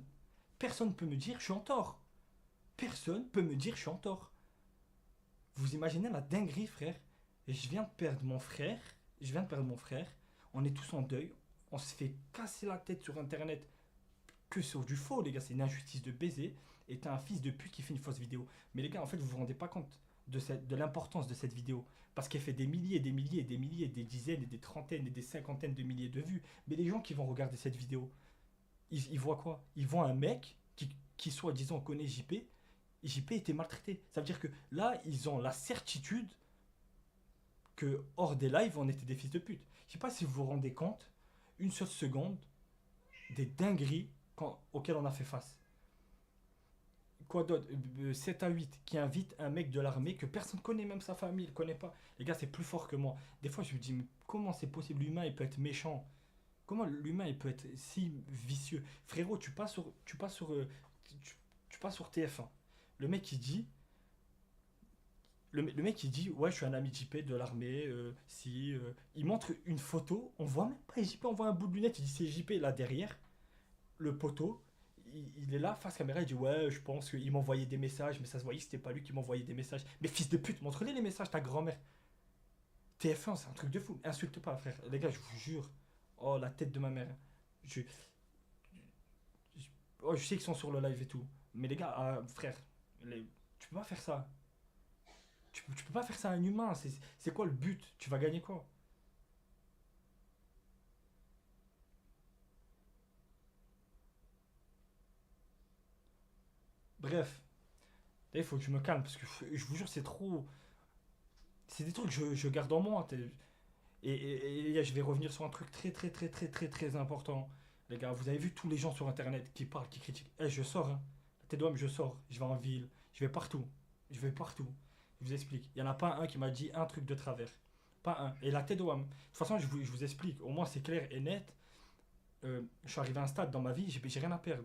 Personne peut me dire, je suis en tort. Personne peut me dire, je suis en tort. Vous imaginez la dinguerie, frère? Et je viens de perdre mon frère. Je viens de perdre mon frère. On est tous en deuil. On se fait casser la tête sur internet que sur du faux, les gars. C'est une injustice de baiser. Et t'as un fils de pute qui fait une fausse vidéo. Mais les gars, en fait, vous vous rendez pas compte de l'importance de cette vidéo. Parce qu'elle fait des milliers, des milliers, des milliers, des dizaines, et des trentaines, et des cinquantaines de milliers de vues. Mais les gens qui vont regarder cette vidéo, ils voient quoi? Ils voient un mec qui soi-disant connaît JP. JP était maltraité. Ça veut dire que là, ils ont la certitude que hors des lives, on était des fils de pute. Je sais pas si vous vous rendez compte, une seule seconde, des dingueries auxquelles on a fait face. Quoi d'autre? 7 à 8 qui invite un mec de l'armée que personne connaît, même sa famille, il connaît pas. Les gars, c'est plus fort que moi. Des fois, je me dis, mais comment c'est possible? L'humain, il peut être méchant. Comment l'humain, il peut être si vicieux? Frérot, tu passes sur TF1. Le mec, il dit, le mec, il dit, ouais, je suis un ami JP de l'armée. Si, il montre une photo, on voit même pas JP, on voit un bout de lunette, il dit, c'est JP là derrière, le poteau. Il est là, face caméra, il dit, ouais, je pense qu'il m'envoyait des messages, mais ça se voyait que c'était pas lui qui m'envoyait des messages. Mais fils de pute, montre-les les messages, ta grand-mère. TF1, c'est un truc de fou. Insulte pas, frère. Les gars, je vous jure. Oh, la tête de ma mère. Je, oh, je sais qu'ils sont sur le live et tout. Mais les gars, frère, tu peux pas faire ça. Tu peux pas faire ça à un humain. C'est quoi le but? Tu vas gagner quoi? Bref, là, il faut que je me calme parce que je vous jure, c'est trop. C'est des trucs que je garde en moi. Et je vais revenir sur un truc très, très, très, très, très, très important. Les gars, vous avez vu tous les gens sur internet qui parlent, qui critiquent. Eh, je sors, hein. Tédouam, je sors. Je vais en ville. Je vais partout. Je vais partout. Je vous explique. Il n'y en a pas un qui m'a dit un truc de travers. Pas un. Et la Tédouam. De toute façon, je vous explique. Au moins, c'est clair et net. Je suis arrivé à un stade dans ma vie, j'ai rien à perdre.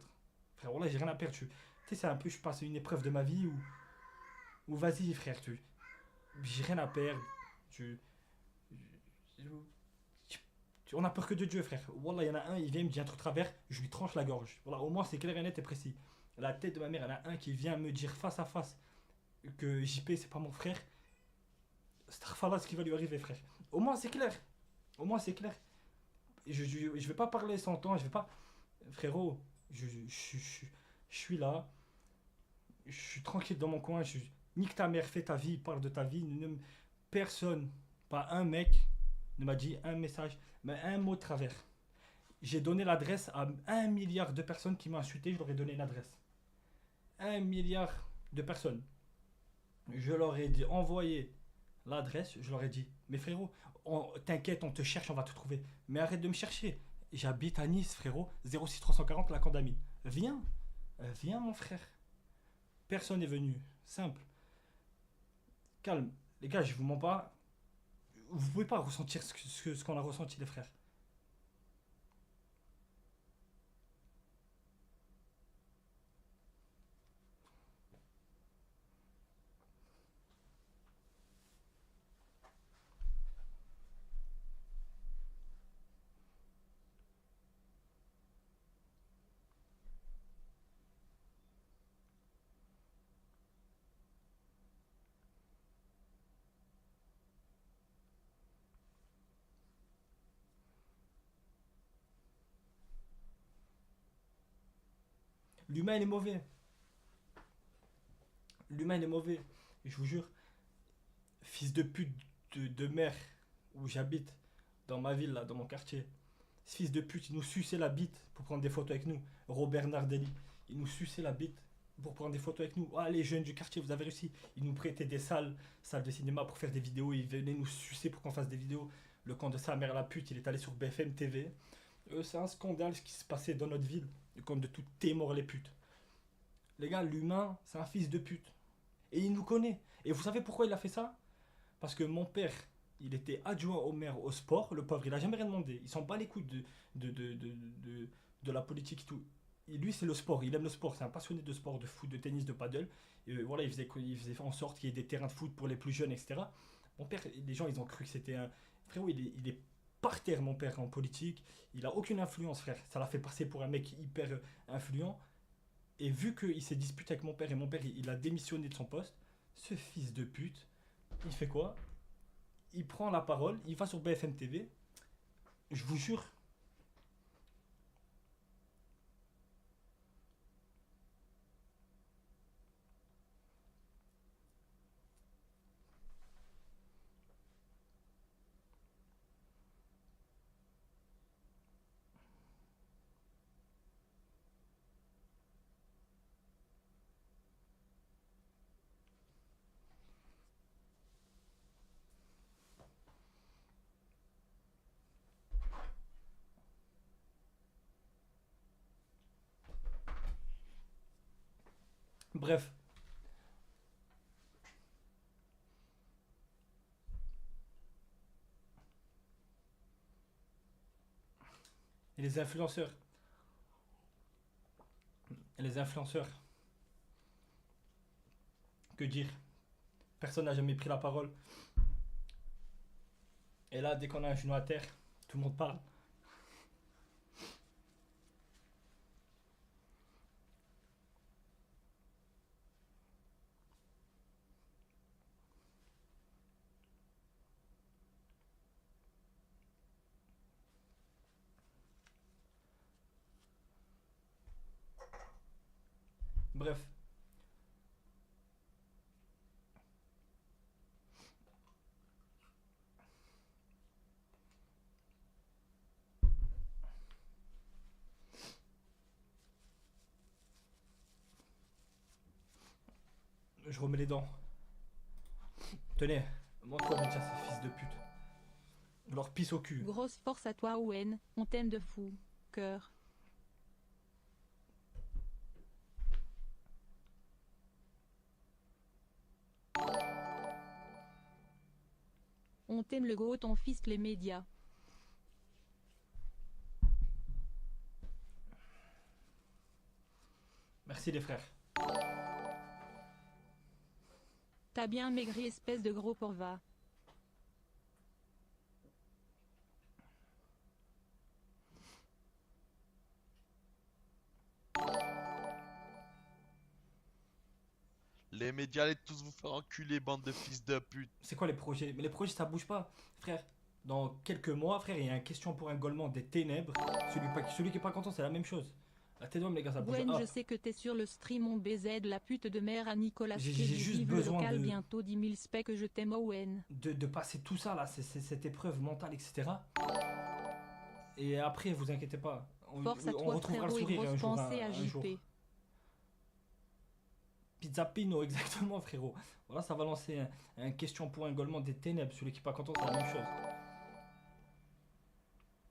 Frère, voilà, j'ai rien à perdre. Tu sais, c'est un peu, je passe une épreuve de ma vie où vas-y, frère, j'ai rien à perdre. Tu, on a peur que de Dieu, frère. Wallah, il y en a un, il vient me dire un truc travers, je lui tranche la gorge. Voilà, au moins c'est clair et net et précis. La tête de ma mère, il y en a un qui vient me dire face à face que JP c'est pas mon frère. Starfala, ce qui va lui arriver, frère. Au moins c'est clair. Au moins c'est clair. Je vais pas parler sans temps, je vais pas. Frérot, je suis là, je suis tranquille dans mon coin, nique ta mère, fais ta vie, parle de ta vie. Personne, pas un mec, ne m'a dit un message, mais un mot de travers. J'ai donné l'adresse à 1 milliard de personnes qui m'ont insulté, je leur ai donné une adresse. 1 milliard de personnes. Je leur ai dit, envoyez l'adresse, je leur ai dit, mais frérot, t'inquiète, on te cherche, on va te trouver. Mais arrête de me chercher. J'habite à Nice, frérot, 06340 la Condamine. Viens, viens mon frère. Personne n'est venu. Simple. Calme. Les gars, je vous mens pas. Vous pouvez pas ressentir ce qu'on a ressenti, les frères. L'humain, il est mauvais. L'humain, il est mauvais. Je vous jure, fils de pute de mère où j'habite, dans ma ville, là, dans mon quartier. Ce fils de pute, il nous suçait la bite pour prendre des photos avec nous. Robert Nardelli, il nous suçait la bite pour prendre des photos avec nous. Ah, les jeunes du quartier, vous avez réussi. Il nous prêtait des salles de cinéma pour faire des vidéos. Il venait nous sucer pour qu'on fasse des vidéos. Le camp de sa mère la pute, il est allé sur BFM TV. C'est un scandale ce qui se passait dans notre ville. Le camp de tout mort les putes. Les gars, l'humain, c'est un fils de pute. Et il nous connaît. Et vous savez pourquoi il a fait ça? Parce que mon père, il était adjoint au maire au sport. Le pauvre, il a jamais rien demandé. Il s'en bat les couilles de la politique et tout. Et lui, c'est le sport. Il aime le sport. C'est un passionné de sport, de foot, de tennis, de paddle. Et voilà, il faisait en sorte qu'il y ait des terrains de foot pour les plus jeunes, etc. Mon père, les gens, ils ont cru que c'était un. Frérot, il est par terre, mon père, en politique. Il a aucune influence, frère. Ça l'a fait passer pour un mec hyper influent. Et vu qu'il s'est disputé avec mon père et mon père, il a démissionné de son poste, ce fils de pute, il fait quoi? Il prend la parole, il va sur BFM TV. Je vous jure, bref. Et les influenceurs, que dire? Personne n'a jamais pris la parole. Et là, dès qu'on a un genou à terre, tout le monde parle. Bref. Je remets les dents. Tenez, montre-moi bien ces fils de pute. Je leur pisse au cul. Grosse force à toi Owen, on t'aime de fou. Cœur. On t'aime le go, ton fils les médias. Merci les frères. T'as bien maigri espèce de gros porc-va. Les médias allaient tous vous faire enculer, bande de fils de pute. C'est quoi les projets? Mais les projets ça bouge pas. Frère, dans quelques mois, frère, il y a une question pour un Golemon des ténèbres. Celui qui est pas content, c'est la même chose. La tête d'homme, les gars, ça bouge. Gwen, Ah, je sais que t'es sur le stream, on BZ la pute de mère à Nicolas J'ai Cage, juste vive le besoin local, de- bientôt 10 000 specs, je t'aime Owen. de passer tout ça là, cette épreuve mentale, etc. Et après, vous inquiétez pas. Force à On toi retrouvera le frérot et sourire un grosse jour. pensée à Un jour. JP. Pizza Pino, exactement, frérot. Voilà, ça va lancer un question pour un Golemon des ténèbres. Celui qui est pas content, c'est la même chose.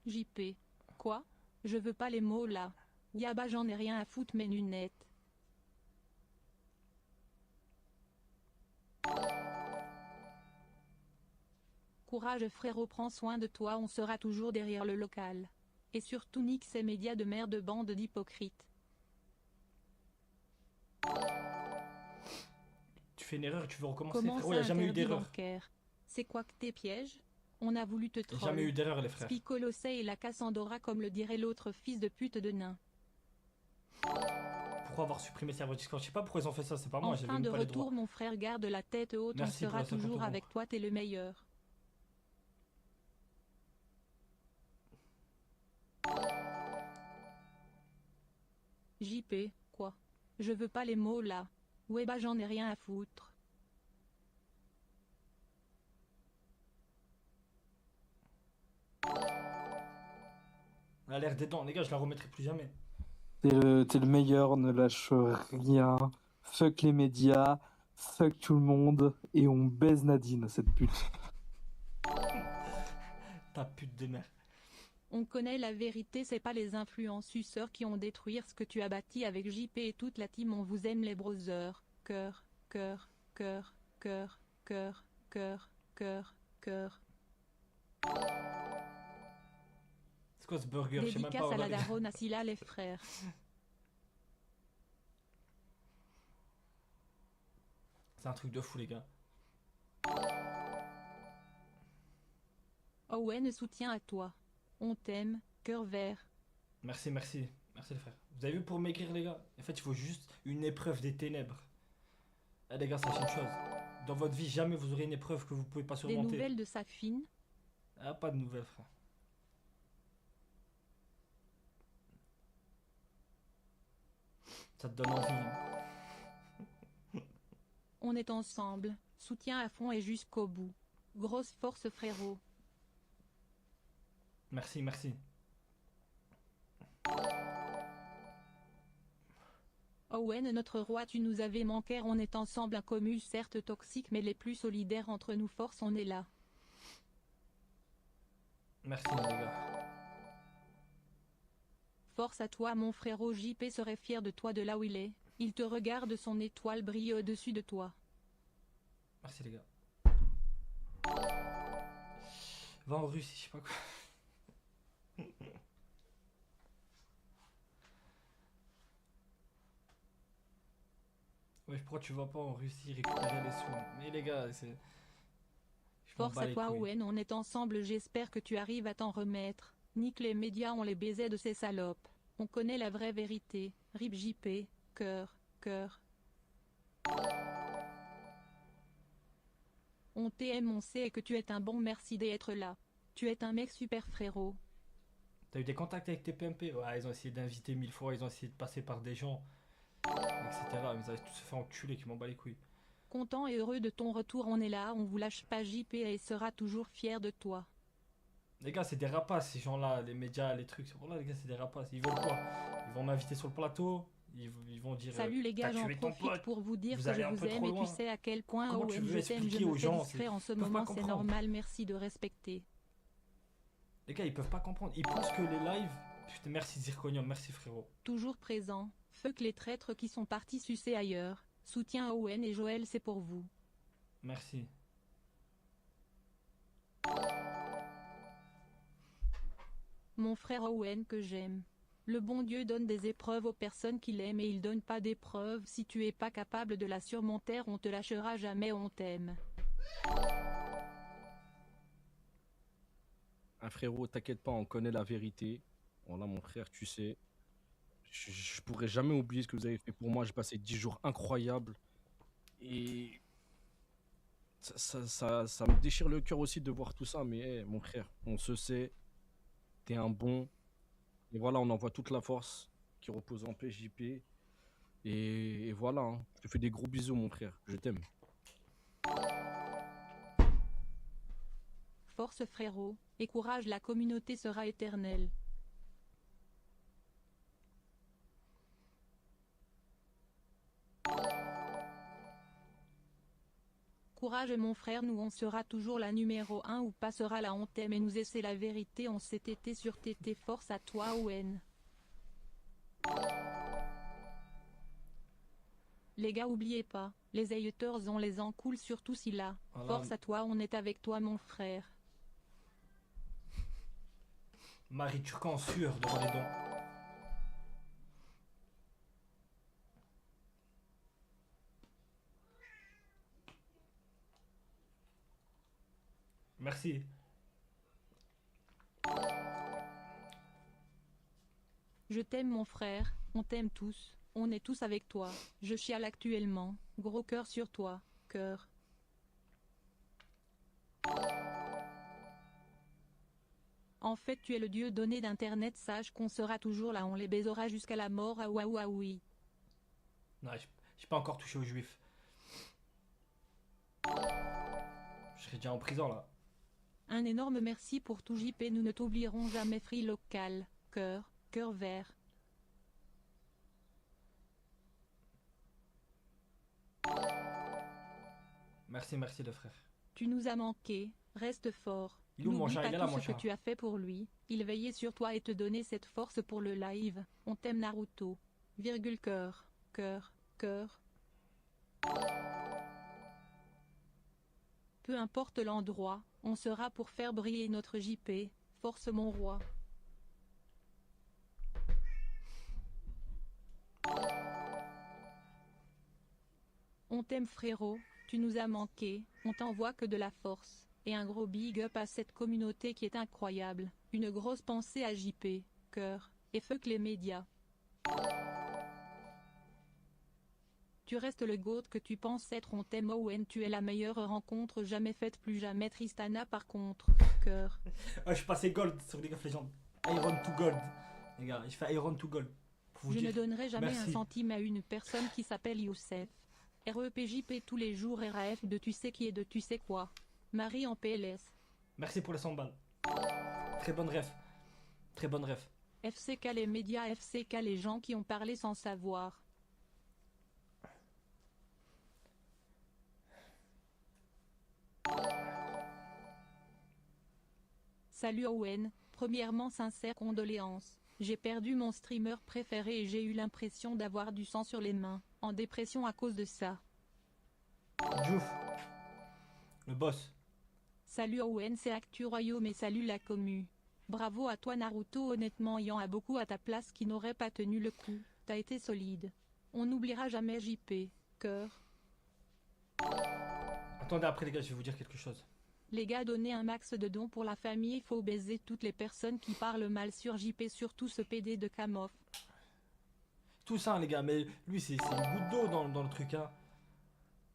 JP. Quoi? Je veux pas les mots là. Yaba, j'en ai rien à foutre mes lunettes. Courage frérot, prends soin de toi, on sera toujours derrière le local. Et surtout nique ces médias de merde, bande d'hypocrites. Tu fais une erreur, tu veux recommencer, Comment frérot. ça Il n'y a jamais eu interdit d'erreur. bancaire? C'est quoi que tes pièges? On a voulu te Il n'y a jamais eu troll. d'erreur, les frères. Spicolossé et la Cassandora comme le dirait l'autre fils de pute de nain. Pourquoi avoir supprimé le serveur Discord? Je sais pas pourquoi ils ont fait ça, c'est pas moi, j'avais Enfin même de pas les droits. retour mon frère, garde la tête haute, Merci on pour sera la 50 toujours euros. avec toi, t'es le meilleur. JP, quoi? Je veux pas les mots là. Ouais bah j'en ai rien à foutre. Elle a l'air des dents, les gars, je la remettrai plus jamais. T'es le meilleur, ne lâche rien. Fuck les médias, fuck tout le monde, et on baise Nadine, cette pute. Ta pute de merde. On connaît la vérité, c'est pas les influenceurs qui ont détruit ce que tu as bâti avec JP et toute la team, on vous aime les brothers. Cœur, cœur, cœur, cœur, cœur, cœur, cœur, cœur. C'est quoi ce burger? Je sais même pas. Dédicace à la regarder. daronne Asila les frères. C'est un truc de fou, les gars. Owen, soutien à toi. On t'aime, cœur vert. Merci, merci. Merci, les frères. Vous avez vu pour maigrir, les gars? En fait, il faut juste une épreuve des ténèbres. Eh, les gars, sachez une chose. Dans votre vie, jamais vous aurez une épreuve que vous pouvez pas Des surmonter. nouvelles de sa fine. Ah, pas de nouvelles, frère. Ça te donne envie. On est ensemble. Soutien à fond et jusqu'au bout. Grosse force frérot. Merci, merci. Owen, notre roi, tu nous avais manqué, on est ensemble, inconnus, certes toxiques mais les plus solidaires entre nous, force, on est là. Merci, les gars. Force à toi mon frérot, JP serait fier de toi de là où il est. Il te regarde, son étoile brille au-dessus de toi. Merci, les gars. Va en Russie, je sais pas quoi. Ouais, pourquoi tu vas pas en Russie récupérer les sous? Mais les gars, c'est. Je m'en Force bats à les toi couilles. Owen, on est ensemble, j'espère que tu arrives à t'en remettre. Nique les médias, on les baisait de ces salopes. On connaît la vraie vérité. RIP JP, cœur, cœur. On t'aime, on sait que tu es un bon, merci d'être là. Tu es un mec super frérot. T'as eu des contacts avec tes PMP? Ouais, ils ont essayé d'inviter 1000 fois, ils ont essayé de passer par des gens. etc. Ils avaient tous se fait enculer, qui m'en bat les couilles. Content et heureux de ton retour, on est là, on vous lâche pas, JP et sera toujours fier de toi. Les gars, c'est des rapaces, ces gens-là, les médias, les trucs. C'est pour là, les gars, c'est des rapaces. Ils veulent quoi? Ils vont m'inviter sur le plateau, ils vont dire Salut les gars, t'as j'en tué ton profite pote. pour vous dire Vous que je allez un vous peu aime trop et loin. tu sais à quel point Comment tu veux je t'aime, je expliquer me aux fais gens, distraire en ce ils peuvent pas moment, c'est comprendre. normal, merci de respecter. Les gars, ils peuvent pas comprendre. Ils pensent que les lives. Putain, merci Zirconium, merci frérot. Toujours présent, fuck les traîtres qui sont partis sucer ailleurs. Soutien à Owen et Joël, c'est pour vous. Merci. Mon frère Owen que j'aime. Le bon Dieu donne des épreuves aux personnes qu'il aime et il donne pas d'épreuves. Si tu es pas capable de la surmonter, on te lâchera jamais, on t'aime. Ah, frérot, t'inquiète pas, on connaît la vérité. Voilà, mon frère, tu sais. Je pourrais jamais oublier ce que vous avez fait pour moi. J'ai passé 10 jours incroyables. Et ça me déchire le cœur aussi de voir tout ça. Mais mon frère, on se sait. T'es un bon. Et voilà, on envoie toute la force qui repose en PJP. Et voilà, hein. Je te fais des gros bisous, mon frère. Je t'aime. Force frérot, et courage, la communauté sera éternelle. Courage mon frère, nous on sera toujours la numéro 1 ou passera la honte mais nous et c'est la vérité, on s'est été sur TT, force à toi Owen. Les gars oubliez pas, les haters on les encoule surtout si là, Voilà. force à toi, on est avec toi mon frère. Marie Turcan sûr devant les dents. Merci. Je t'aime mon frère, on t'aime tous, on est tous avec toi, je chiale actuellement, gros cœur sur toi, cœur. En fait tu es le dieu donné d'internet, sache qu'on sera toujours là, on les baisera jusqu'à la mort, ah ouah ouah oui. Non, j'ai pas encore touché aux juifs. Je serais déjà en prison là. Un énorme merci pour tout JP, nous ne t'oublierons jamais, free local, cœur, cœur vert. Merci, merci le frère. Tu nous as manqué, reste fort. Il est où mon N'oublie chat? pas Il est là tout mon ce chat. que tu as fait pour lui, il veillait sur toi et te donnait cette force pour le live. On t'aime Naruto. Virgule cœur, cœur, cœur. Peu importe l'endroit, on sera pour faire briller notre JP. Force mon roi. On t'aime frérot, tu nous as manqué, on t'envoie que de la force. Et un gros big up à cette communauté qui est incroyable. Une grosse pensée à JP, cœur, et fuck les médias. Tu restes le GOAT que tu penses être, on t'aime Owen, tu es la meilleure rencontre jamais faite, plus jamais Tristana par contre, cœur. Ah, je suis passé gold sur League of Legends. Iron to gold. Les gars, je fais Iron to gold. Pour vous Je dire. ne donnerai jamais merci. un centime à une personne qui s'appelle Youssef. REPJP tous les jours, RAF de tu sais qui et de tu sais quoi. Marie en PLS. Merci pour les 100 balles. Très bonne ref. Très bonne ref. FCK les médias, FCK les gens qui ont parlé sans savoir. Salut Owen, premièrement sincères condoléances. J'ai perdu mon streamer préféré et j'ai eu l'impression d'avoir du sang sur les mains, en dépression à cause de ça. Djouf. Le boss. Salut Owen, c'est Actu Royaume et salut la commu. Bravo à toi Naruto, honnêtement y'en a beaucoup à ta place qui n'auraient pas tenu le coup, t'as été solide. On n'oubliera jamais JP, cœur. Attendez, après les gars, je vais vous dire quelque chose. Les gars, donnez un max de dons pour la famille, il faut baiser toutes les personnes qui parlent mal sur JP, surtout ce PD de Kamof. Tout ça, les gars, mais lui, c'est une goutte d'eau dans le truc, hein.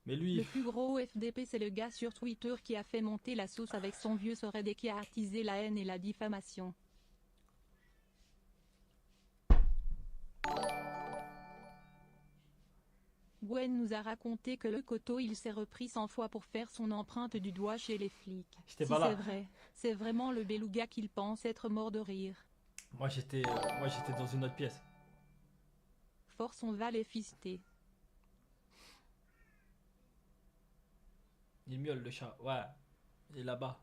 Mais lui. Le plus gros FDP, c'est le gars sur Twitter qui a fait monter la sauce avec son vieux thread et qui a attisé la haine et la diffamation. Gwen nous a raconté que le coteau il s'est repris 100 fois pour faire son empreinte du doigt chez les flics. J'étais Si pas là. c'est vrai, c'est vraiment le beluga qu'il pense être mort de rire. Moi j'étais dans une autre pièce. Force on va les fister. Il miaule le chat. Ouais. Il est là-bas.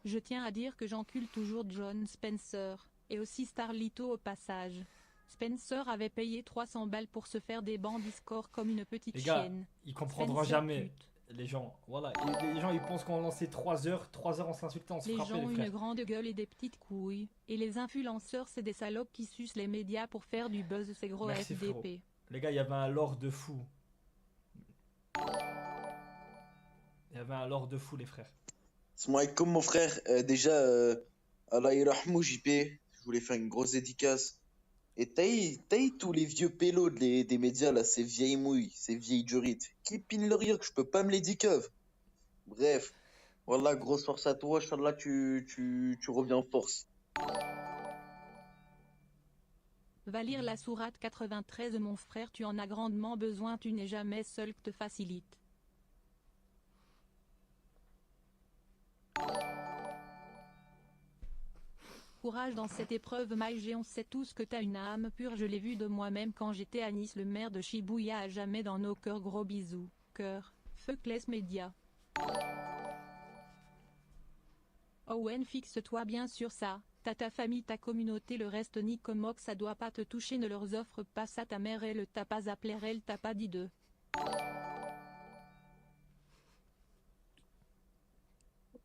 Je tiens à dire que j'encule toujours John Spencer, et aussi Starlito au passage. Spencer avait payé 300 balles pour se faire des bancs Discord comme une petite Les gars, chienne. ils comprendront Spencer jamais. pute. Les gens, voilà. Les gens ils pensent qu'on lancé 3 heures on s'insultait, on se Les frappait gens ont les une frères. grande gueule et des petites couilles, et les influenceurs c'est des salopes qui sucent les médias pour faire du buzz, c'est gros Merci, FDP. Les gars, il y avait un lore de fou. Il y avait un lore de fou les frères. Salam alaikum mon frère, déjà Allah yarhamou JP, je voulais faire une grosse dédicace. Et taille tous les vieux pélos des médias là, ces vieilles mouilles, ces vieilles durites. Qui pine le rire que je peux pas me les dire keuf. Bref, voilà, grosse force à toi, Inch'Allah tu reviens en force. Va lire la sourate 93 mon frère, tu en as grandement besoin, tu n'es jamais seul que te facilite. Courage dans cette épreuve Maïgé, on sait tous que t'as une âme pure, je l'ai vu de moi-même quand j'étais à Nice, le maire de Shibuya à jamais dans nos cœurs, gros bisous, cœur, fuck les médias. Owen, fixe-toi bien sur ça, t'as ta famille, ta communauté, le reste ni comme Ox, ça doit pas te toucher, ne leur offre pas ça, ta mère elle t'a pas appelé, elle t'a pas dit de.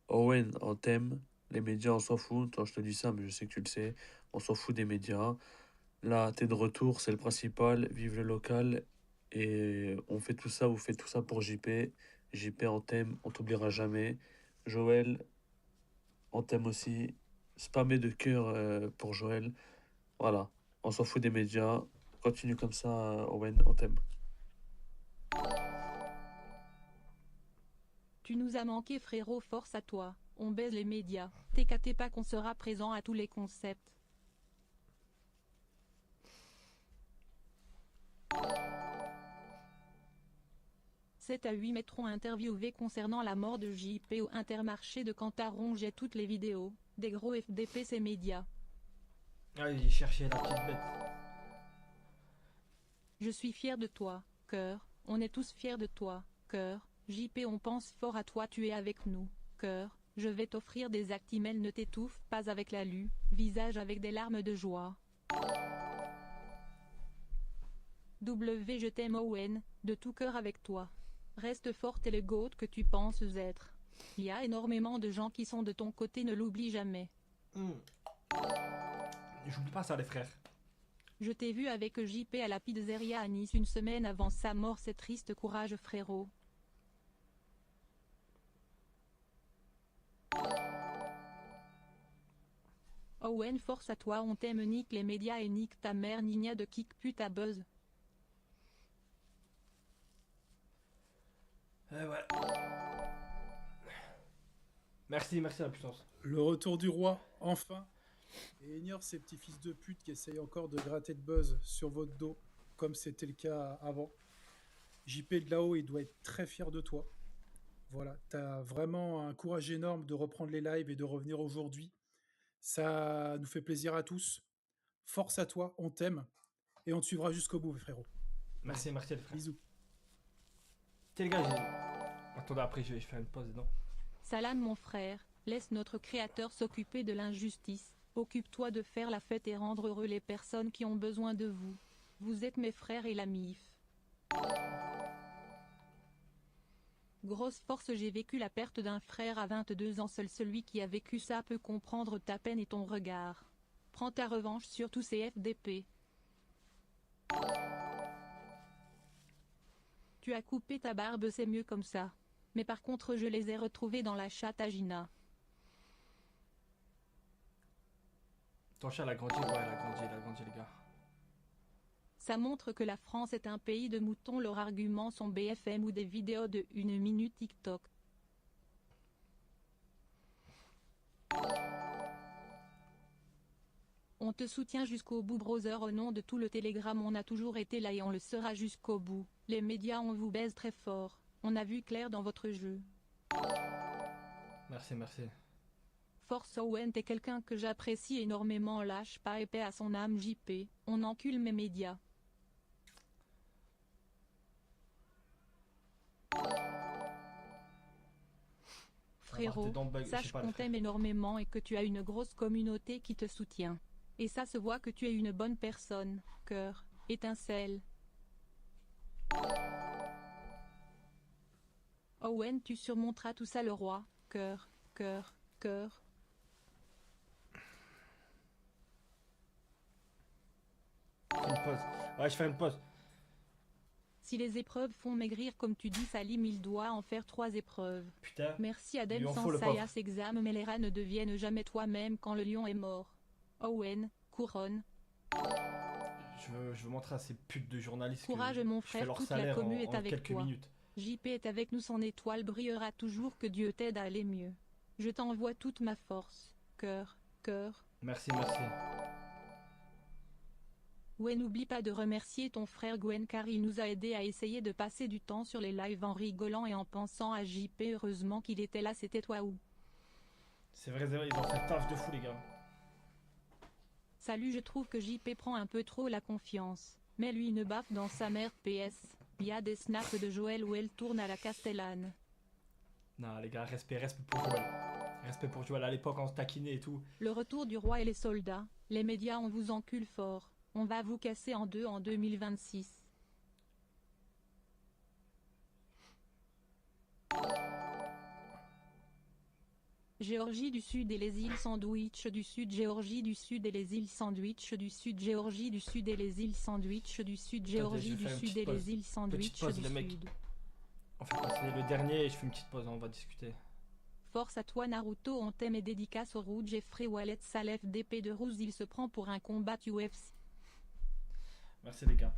Owen, on t'aime. Les médias, on s'en fout. Toi, je te dis ça, mais je sais que tu le sais. On s'en fout des médias. Là, t'es de retour, c'est le principal. Vive le local. Et on fait tout ça, vous faites tout ça pour JP. JP, on t'aime, on t'oubliera jamais. Joël, on t'aime aussi. Spammez de cœur pour Joël. Voilà, on s'en fout des médias. Continue comme ça, Owen, on t'aime. Tu nous as manqué frérot, force à toi, on baise les médias, t'es pas qu'on sera présent à tous les concepts. C'est à 8 métros interviewé concernant la mort de JP au Intermarché de Cantaron, j'ai toutes les vidéos, des gros FDP ces médias. Ah, il cherchait la petite bête. Je suis fier de toi, cœur, on est tous fiers de toi, cœur. JP, on pense fort à toi, tu es avec nous, cœur, je vais t'offrir des actimels, ne t'étouffe pas avec la lue, visage avec des larmes de joie. W, je t'aime Owen, de tout cœur avec toi. Reste forte et le goat que tu penses être. Il y a énormément de gens qui sont de ton côté, ne l'oublie jamais. J'oublie pas ça les frères. Je t'ai vu avec JP à la pizzeria à Nice une semaine avant sa mort, c'est triste, courage frérot. Owen, force à toi, on t'aime, nique les médias et nique ta mère, Nina de kick pute à buzz. Ouais. Merci la puissance. Le retour du roi, enfin. Et ignore ces petits fils de pute qui essayent encore de gratter de buzz sur votre dos, comme c'était le cas avant. JP de là-haut, il doit être très fier de toi. Voilà, t'as vraiment un courage énorme de reprendre les lives et de revenir aujourd'hui. Ça nous fait plaisir à tous. Force à toi, on t'aime. Et on te suivra jusqu'au bout, frérot. Merci les frères. Bisous. Tiens les gars, attendez, après je vais faire une pause, non? Salam mon frère, laisse notre créateur s'occuper de l'injustice. Occupe-toi de faire la fête et rendre heureux les personnes qui ont besoin de vous. Vous êtes mes frères et la MIF. Grosse force, j'ai vécu la perte d'un frère à 22 ans, seul celui qui a vécu ça peut comprendre ta peine et ton regard. Prends ta revanche sur tous ces FDP. Tu as coupé ta barbe, c'est mieux comme ça. Mais par contre je les ai retrouvés dans la chatte à Gina. Ton chat, elle a grandi, ouais, elle a grandi les gars. Ça montre que la France est un pays de moutons, leurs arguments sont BFM ou des vidéos de 1 minute TikTok. On te soutient jusqu'au bout, brother. Au nom de tout le Telegram, on a toujours été là et on le sera jusqu'au bout. Les médias, on vous baise très fort. On a vu clair dans votre jeu. Merci, merci. Force Owen, t'es quelqu'un que j'apprécie énormément. Lâche pas, épais à son âme. JP, on encule mes médias. Frérot, t'es dans le bug, je sais sache pas, qu'on le frère. t'aime énormément et que tu as une grosse communauté qui te soutient. Et ça se voit que tu es une bonne personne. Cœur, étincelle. Owen, tu surmonteras tout ça, le roi. Cœur, cœur, cœur. Je fais une pause. Ouais, je fais une pause. Si les épreuves font maigrir comme tu dis, Salim, il doit en faire 3 épreuves. Putain. Merci Il Adem, lui en sans faut, le Saya pauvre. s'exame, mais les rats ne deviennent jamais toi-même quand le lion est mort. Owen, couronne. Je veux montrer à ces putes de journalistes Courage que mon je fais frère, leur toute la salaire commu en est avec quelques toi. minutes. JP est avec nous, son étoile brillera toujours, que Dieu t'aide à aller mieux. Je t'envoie toute ma force. Cœur, cœur. Merci, merci. Ouais, n'oublie pas de remercier ton frère Gwen car il nous a aidé à essayer de passer du temps sur les lives en rigolant et en pensant à JP. Heureusement qu'il était là, c'était toi ou. C'est vrai, ils ont fait taf de fou, les gars. Salut, je trouve que JP prend un peu trop la confiance. Mais lui ne baffe dans sa mère. PS. Il y a des snaps de Joël où elle tourne à la Castellane. Non, les gars, respect pour Joël. Respect pour Joël. À l'époque, on se taquinait et tout. Le retour du roi et les soldats. Les médias, on vous encule fort. On va vous casser en deux en 2026. Géorgie du Sud et les îles Sandwich du Sud. Géorgie du Sud et les îles Sandwich du Sud. Géorgie du Sud et les îles Sandwich du Sud. Géorgie du Sud et les îles Sandwich pause, du les mecs. Sud. On fait passer le dernier et je fais une petite pause, on va discuter. Force à toi Naruto, on t'aime et dédicace au Rouge. Jeffrey Wallet Salef d'épée de Rouge, il se prend pour un combat UFC. Merci les gars.